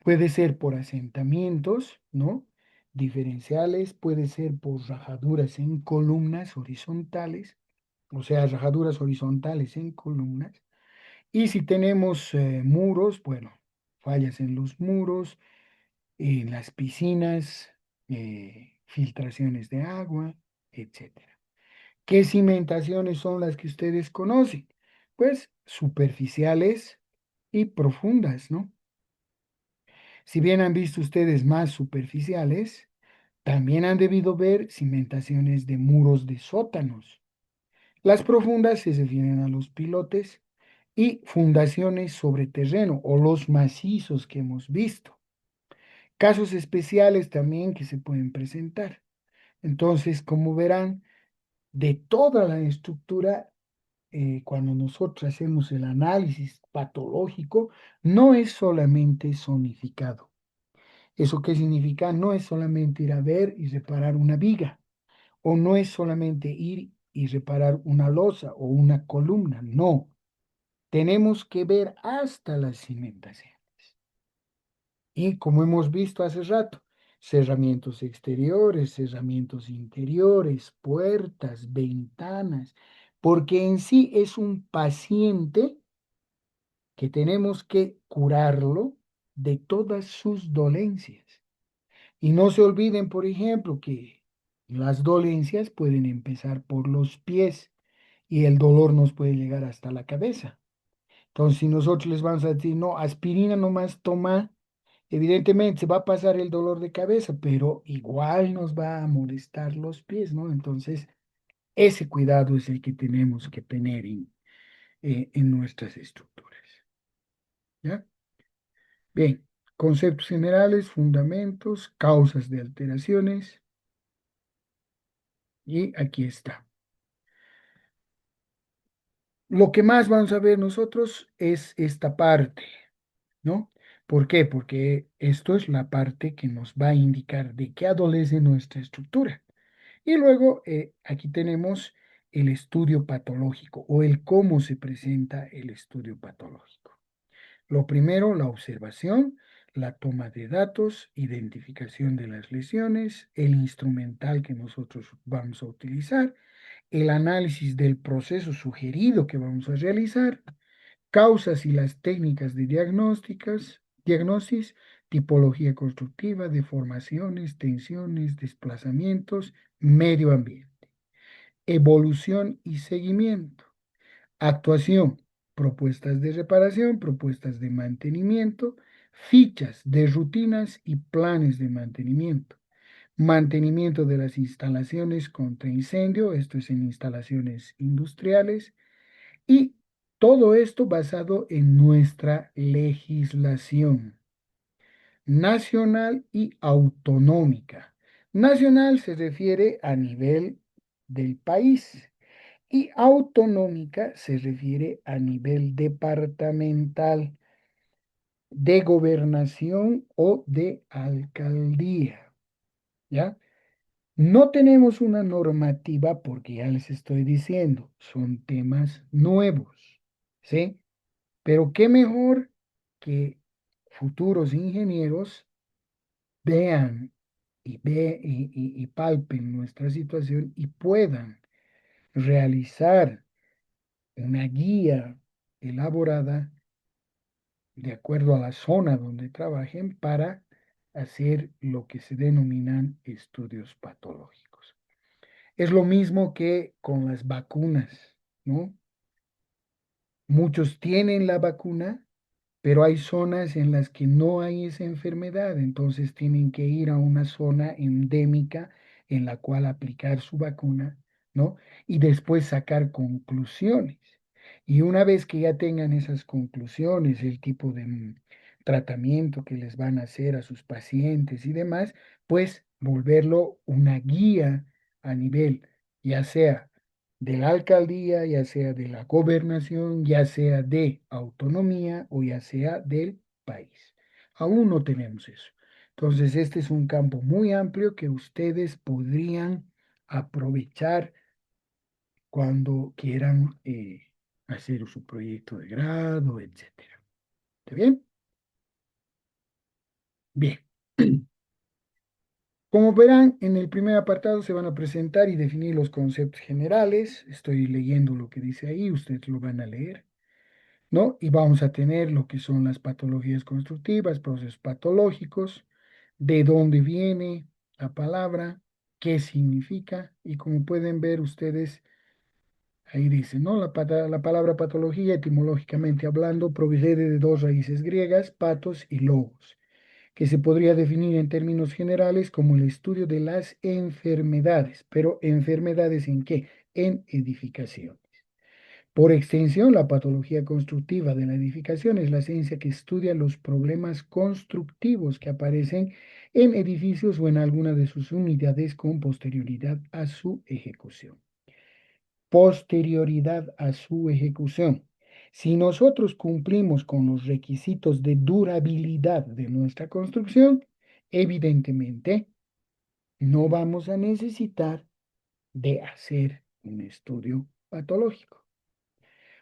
Puede ser por asentamientos, ¿no? Diferenciales, puede ser por rajaduras en columnas horizontales, o sea, rajaduras horizontales en columnas. Y si tenemos muros, bueno, fallas en los muros, en las piscinas, filtraciones de agua, etcétera. ¿Qué cimentaciones son las que ustedes conocen? Pues superficiales y profundas, ¿no? Si bien han visto ustedes más superficiales, también han debido ver cimentaciones de muros de sótanos. Las profundas se refieren a los pilotes y fundaciones sobre terreno o los macizos que hemos visto. Casos especiales también que se pueden presentar. Entonces, como verán, de toda la estructura, cuando nosotros hacemos el análisis patológico, no es solamente zonificado. ¿Eso qué significa? No es solamente ir a ver y reparar una viga, o no es solamente ir y reparar una losa o una columna, no. Tenemos que ver hasta la cimentación. Y como hemos visto hace rato, cerramientos exteriores, cerramientos interiores, puertas, ventanas, porque en sí es un paciente que tenemos que curarlo de todas sus dolencias. Y no se olviden, por ejemplo, que las dolencias pueden empezar por los pies y el dolor nos puede llegar hasta la cabeza. Entonces, si nosotros les vamos a decir, no, aspirina nomás toma, evidentemente se va a pasar el dolor de cabeza, pero igual nos va a molestar los pies, ¿no? Entonces, ese cuidado es el que tenemos que tener en nuestras estructuras, ¿ya? Bien, conceptos generales, fundamentos, causas de alteraciones, y aquí está. Lo que más vamos a ver nosotros es esta parte, ¿no? ¿Por qué? Porque esto es la parte que nos va a indicar de qué adolece nuestra estructura. Y luego aquí tenemos el estudio patológico o el cómo se presenta el estudio patológico. Lo primero, la observación, la toma de datos, identificación de las lesiones, el instrumental que nosotros vamos a utilizar, el análisis del proceso sugerido que vamos a realizar, causas y las técnicas de diagnosis, tipología constructiva, deformaciones, tensiones, desplazamientos, medio ambiente, evolución y seguimiento, actuación, propuestas de reparación, propuestas de mantenimiento, fichas de rutinas y planes de mantenimiento. Mantenimiento de las instalaciones contra incendio, esto es en instalaciones industriales, y todo esto basado en nuestra legislación nacional y autonómica. Nacional se refiere a nivel del país y autonómica se refiere a nivel departamental, de gobernación o de alcaldía, ¿ya? No tenemos una normativa porque ya les estoy diciendo, son temas nuevos, ¿sí? Pero qué mejor que futuros ingenieros vean y palpen nuestra situación y puedan realizar una guía elaborada de acuerdo a la zona donde trabajen para hacer lo que se denominan estudios patológicos. Es lo mismo que con las vacunas, ¿no? Muchos tienen la vacuna, pero hay zonas en las que no hay esa enfermedad, entonces tienen que ir a una zona endémica en la cual aplicar su vacuna, ¿no? Y después sacar conclusiones. Y una vez que ya tengan esas conclusiones, el tipo de tratamiento que les van a hacer a sus pacientes y demás, pues volverlo una guía a nivel, ya sea de la alcaldía, ya sea de la gobernación, ya sea de autonomía o ya sea del país. Aún no tenemos eso. Entonces, este es un campo muy amplio que ustedes podrían aprovechar cuando quieran hacer su proyecto de grado, etcétera. ¿Está bien? Bien. Como verán, en el primer apartado se van a presentar y definir los conceptos generales. Estoy leyendo lo que dice ahí, ustedes lo van a leer. ¿No? Y vamos a tener lo que son las patologías constructivas, procesos patológicos, de dónde viene la palabra, qué significa, y como pueden ver ustedes, ahí dice, ¿no? La palabra patología, etimológicamente hablando, proviene de dos raíces griegas, patos y logos, que se podría definir en términos generales como el estudio de las enfermedades, pero ¿enfermedades en qué? En edificación. Por extensión, la patología constructiva de la edificación es la ciencia que estudia los problemas constructivos que aparecen en edificios o en alguna de sus unidades con posterioridad a su ejecución. Posterioridad a su ejecución. Si nosotros cumplimos con los requisitos de durabilidad de nuestra construcción, evidentemente no vamos a necesitar de hacer un estudio patológico.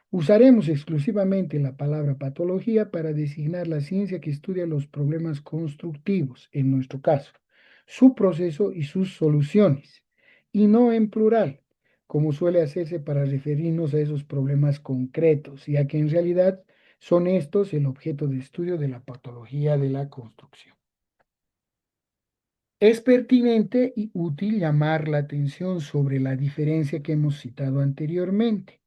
Usaremos exclusivamente la palabra patología para designar la ciencia que estudia los problemas constructivos, en nuestro caso, su proceso y sus soluciones, y no en plural, como suele hacerse para referirnos a esos problemas concretos, ya que en realidad son estos el objeto de estudio de la patología de la construcción. Es pertinente y útil llamar la atención sobre la diferencia que hemos citado anteriormente,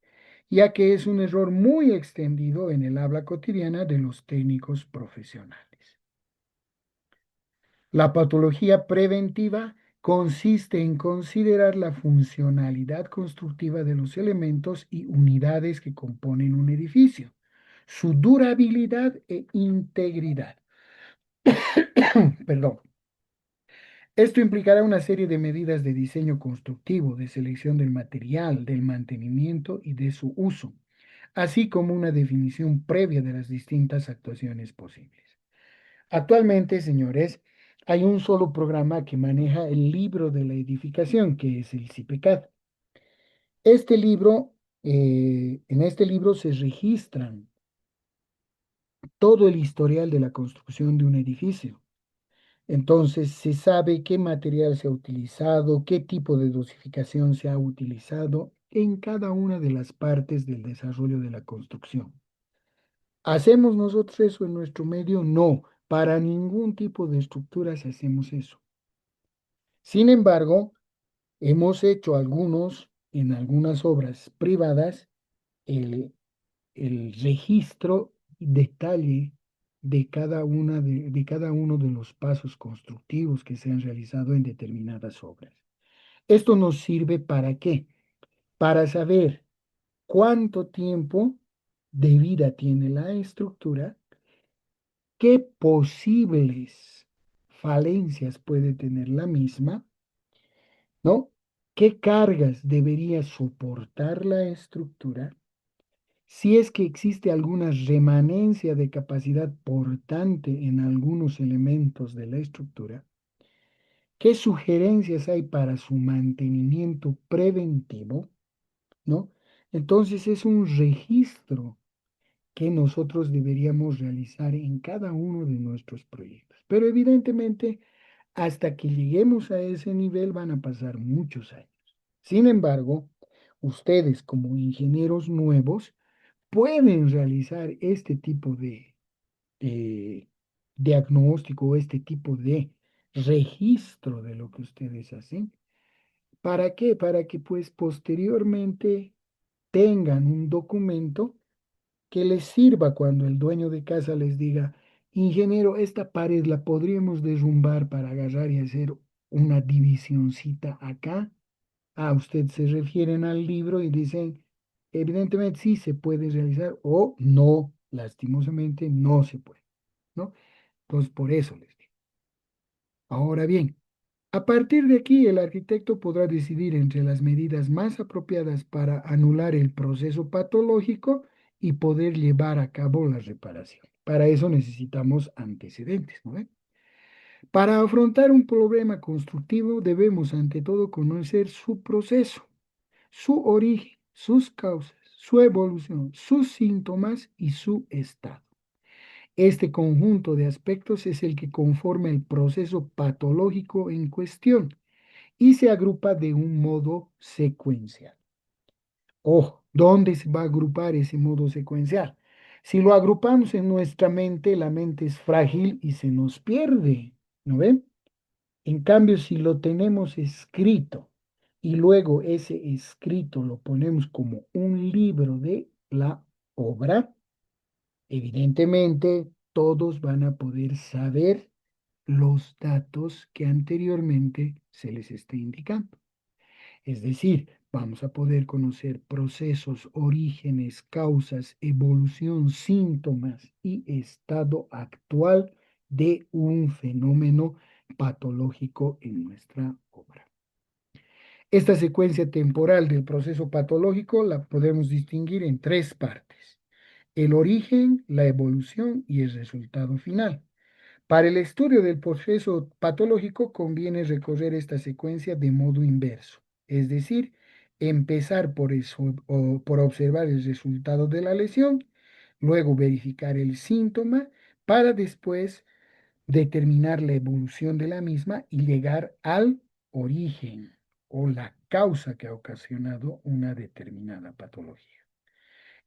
ya que es un error muy extendido en el habla cotidiana de los técnicos profesionales. La patología preventiva consiste en considerar la funcionalidad constructiva de los elementos y unidades que componen un edificio, su durabilidad e integridad. Perdón. Esto implicará una serie de medidas de diseño constructivo, de selección del material, del mantenimiento y de su uso, así como una definición previa de las distintas actuaciones posibles. Actualmente, señores, hay un solo programa que maneja el libro de la edificación, que es el CIPECAD. Este libro, en este libro se registran todo el historial de la construcción de un edificio. Entonces, se sabe qué material se ha utilizado, qué tipo de dosificación se ha utilizado en cada una de las partes del desarrollo de la construcción. ¿Hacemos nosotros eso en nuestro medio? No, para ningún tipo de estructuras hacemos eso. Sin embargo, hemos hecho en algunas obras privadas, el, el registro y detalle de cada uno de los pasos constructivos que se han realizado en determinadas obras. Esto nos sirve ¿para qué? Para saber cuánto tiempo de vida tiene la estructura, qué posibles falencias puede tener la misma, ¿no? ¿Qué cargas debería soportar la estructura? Si es que existe alguna remanencia de capacidad portante en algunos elementos de la estructura, ¿qué sugerencias hay para su mantenimiento preventivo? ¿No? Entonces es un registro que nosotros deberíamos realizar en cada uno de nuestros proyectos. Pero evidentemente, hasta que lleguemos a ese nivel van a pasar muchos años. Sin embargo, ustedes como ingenieros nuevos pueden realizar este tipo de diagnóstico, este tipo de registro de lo que ustedes hacen. ¿Para qué? Para que pues posteriormente tengan un documento que les sirva cuando el dueño de casa les diga, ingeniero, esta pared la podríamos derrumbar para agarrar y hacer una divisioncita acá. A usted se refieren al libro y dicen, evidentemente sí se puede realizar o no, lastimosamente no se puede, ¿no? Entonces, por eso les digo. Ahora bien, a partir de aquí, el arquitecto podrá decidir entre las medidas más apropiadas para anular el proceso patológico y poder llevar a cabo la reparación. Para eso necesitamos antecedentes, ¿no ve? Para afrontar un problema constructivo debemos ante todo conocer su proceso, su origen, sus causas, su evolución, sus síntomas y su estado. Este conjunto de aspectos es el que conforma el proceso patológico en cuestión y se agrupa de un modo secuencial. Ojo, ¿dónde se va a agrupar ese modo secuencial? Si lo agrupamos en nuestra mente, la mente es frágil y se nos pierde, ¿no ven? En cambio, si lo tenemos escrito y luego ese escrito lo ponemos como un libro de la obra, evidentemente todos van a poder saber los datos que anteriormente se les está indicando. Es decir, vamos a poder conocer procesos, orígenes, causas, evolución, síntomas y estado actual de un fenómeno patológico en nuestra obra. Esta secuencia temporal del proceso patológico la podemos distinguir en tres partes: el origen, la evolución y el resultado final. Para el estudio del proceso patológico conviene recorrer esta secuencia de modo inverso, es decir, empezar por, eso, por observar el resultado de la lesión, luego verificar el síntoma para después determinar la evolución de la misma y llegar al origen o la causa que ha ocasionado una determinada patología.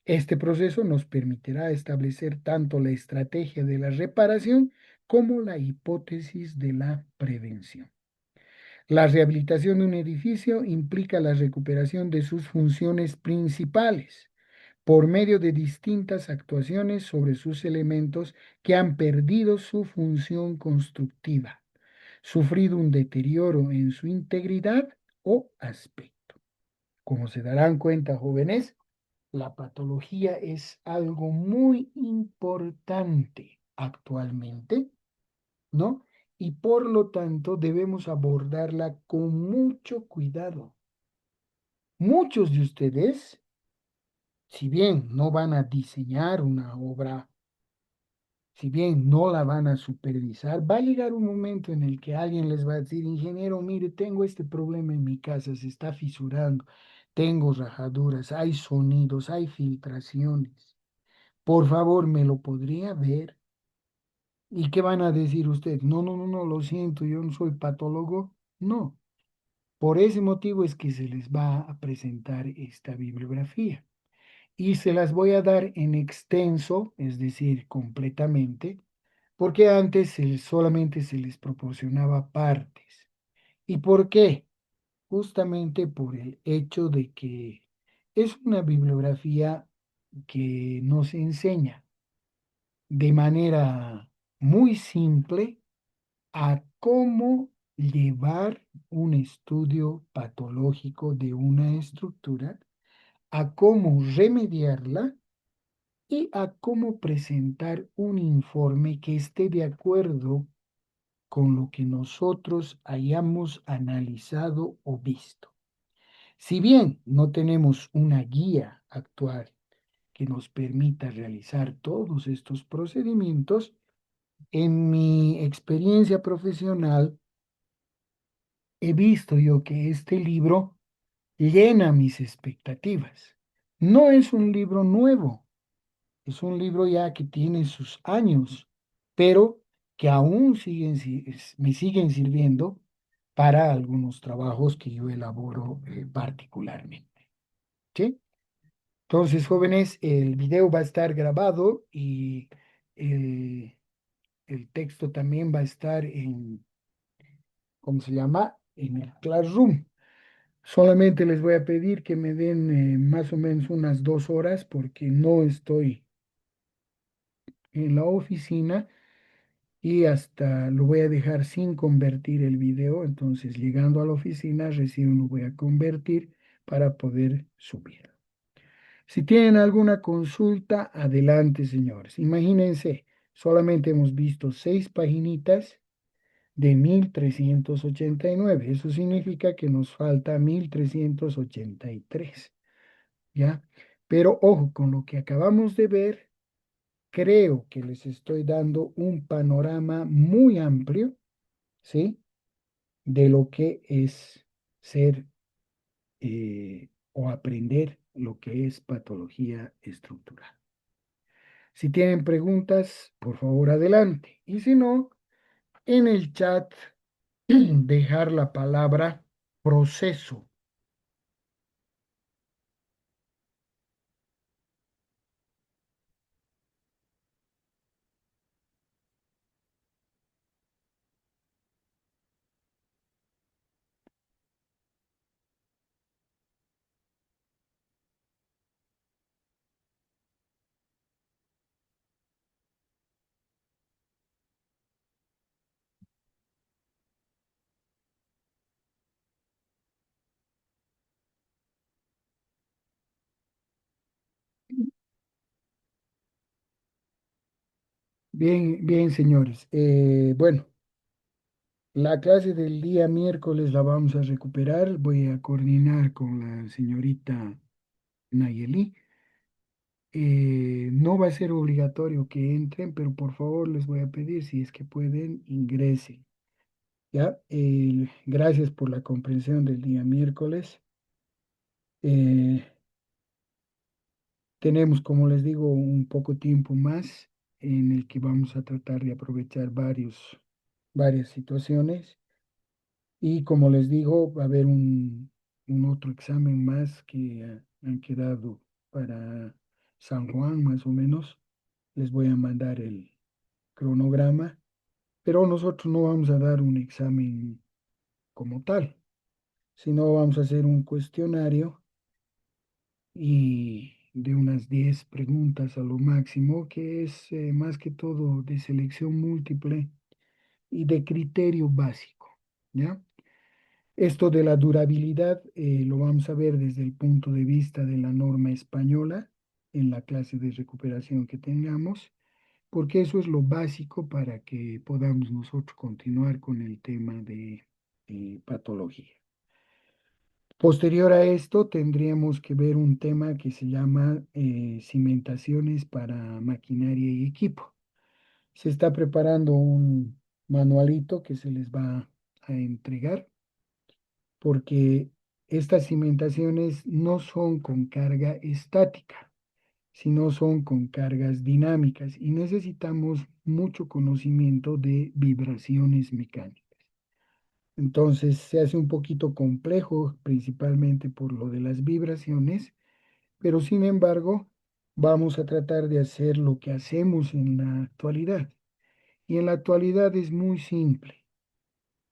Este proceso nos permitirá establecer tanto la estrategia de la reparación como la hipótesis de la prevención. La rehabilitación de un edificio implica la recuperación de sus funciones principales por medio de distintas actuaciones sobre sus elementos que han perdido su función constructiva, sufrido un deterioro en su integridad o aspecto. Como se darán cuenta, jóvenes, la patología es algo muy importante actualmente, ¿no? Y por lo tanto debemos abordarla con mucho cuidado. Muchos de ustedes, si bien no van a diseñar una obra, si bien no la van a supervisar, va a llegar un momento en el que alguien les va a decir, ingeniero, mire, tengo este problema en mi casa, se está fisurando, tengo rajaduras, hay sonidos, hay filtraciones. Por favor, ¿me lo podría ver? ¿Y qué van a decir ustedes? No, no, no, no, lo siento, yo no soy patólogo. No, por ese motivo es que se les va a presentar esta bibliografía. Y se las voy a dar en extenso, es decir, completamente, porque antes solamente se les proporcionaba partes. ¿Y por qué? Justamente por el hecho de que es una bibliografía que nos enseña de manera muy simple a cómo llevar un estudio patológico de una estructura, a cómo remediarla y a cómo presentar un informe que esté de acuerdo con lo que nosotros hayamos analizado o visto. Si bien no tenemos una guía actual que nos permita realizar todos estos procedimientos, en mi experiencia profesional he visto yo que este libro llena mis expectativas. No es un libro nuevo, es un libro ya que tiene sus años, pero que aún me siguen sirviendo para algunos trabajos que yo elaboro particularmente. ¿Sí? Entonces, jóvenes, el video va a estar grabado y el, el texto también va a estar en, ¿cómo se llama? En el Classroom. Solamente les voy a pedir que me den más o menos unas 2 horas porque no estoy en la oficina y hasta lo voy a dejar sin convertir el video. Entonces, llegando a la oficina, recién lo voy a convertir para poder subir. Si tienen alguna consulta, adelante, señores. Imagínense, solamente hemos visto 6 paginitas de 1389. Eso significa que nos falta 1383, ¿ya? Pero ojo, con lo que acabamos de ver, creo que les estoy dando un panorama muy amplio, ¿sí? De lo que es ser o aprender lo que es patología estructural. Si tienen preguntas, por favor, adelante. Y si no, en el chat dejar la palabra proceso. Bien, bien, señores. Bueno, la clase del día miércoles la vamos a recuperar. Voy a coordinar con la señorita Nayeli. No va a ser obligatorio que entren, pero por favor les voy a pedir, si es que pueden, ingresen. ¿Ya? Gracias por la comprensión del día miércoles. Eh, Tenemos, como les digo, un poco tiempo más en el que vamos a tratar de aprovechar varias situaciones. Y como les digo, va a haber un otro examen más que han quedado para San Juan, más o menos. Les voy a mandar el cronograma, pero nosotros no vamos a dar un examen como tal, sino vamos a hacer un cuestionario y de unas 10 preguntas a lo máximo, que es más que todo de selección múltiple y de criterio básico, ¿ya? Esto de la durabilidad lo vamos a ver desde el punto de vista de la norma española en la clase de recuperación que tengamos, porque eso es lo básico para que podamos nosotros continuar con el tema de patología. Posterior a esto, tendríamos que ver un tema que se llama cimentaciones para maquinaria y equipo. Se está preparando un manualito que se les va a entregar porque estas cimentaciones no son con carga estática, sino son con cargas dinámicas y necesitamos mucho conocimiento de vibraciones mecánicas. Entonces se hace un poquito complejo, principalmente por lo de las vibraciones, pero sin embargo vamos a tratar de hacer lo que hacemos en la actualidad. Y en la actualidad es muy simple.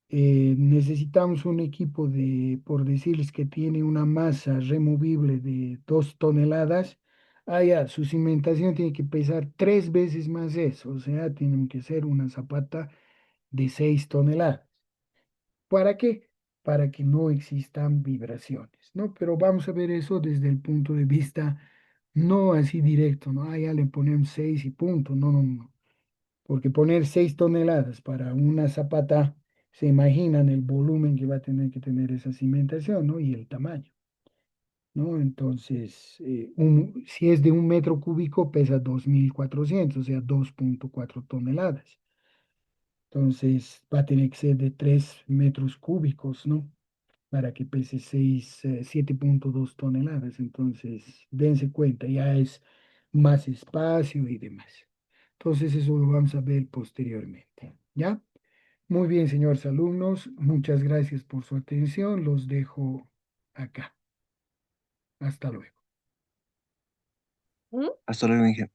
Necesitamos un equipo de, por decirles que tiene una masa removible de 2 toneladas. Ah, ya, su cimentación tiene que pesar 3 veces más eso, o sea, tiene que ser una zapata de 6 toneladas. ¿Para qué? Para que no existan vibraciones, ¿no? Pero vamos a ver eso desde el punto de vista no así directo, ¿no? Ah, ya le ponemos 6 y punto. No, no, no. Porque poner 6 toneladas para una zapata, se imaginan el volumen que va a tener que tener esa cimentación, ¿no? Y el tamaño, ¿no? Entonces, si es de 1 metro cúbico, pesa 2400, o sea, 2,4 toneladas. Entonces, va a tener que ser de 3 metros cúbicos, ¿no? Para que pese 7,2 toneladas. Entonces, dense cuenta, ya es más espacio y demás. Entonces, eso lo vamos a ver posteriormente, ¿ya? Muy bien, señores alumnos, muchas gracias por su atención. Los dejo acá. Hasta luego. Hasta luego, Inge.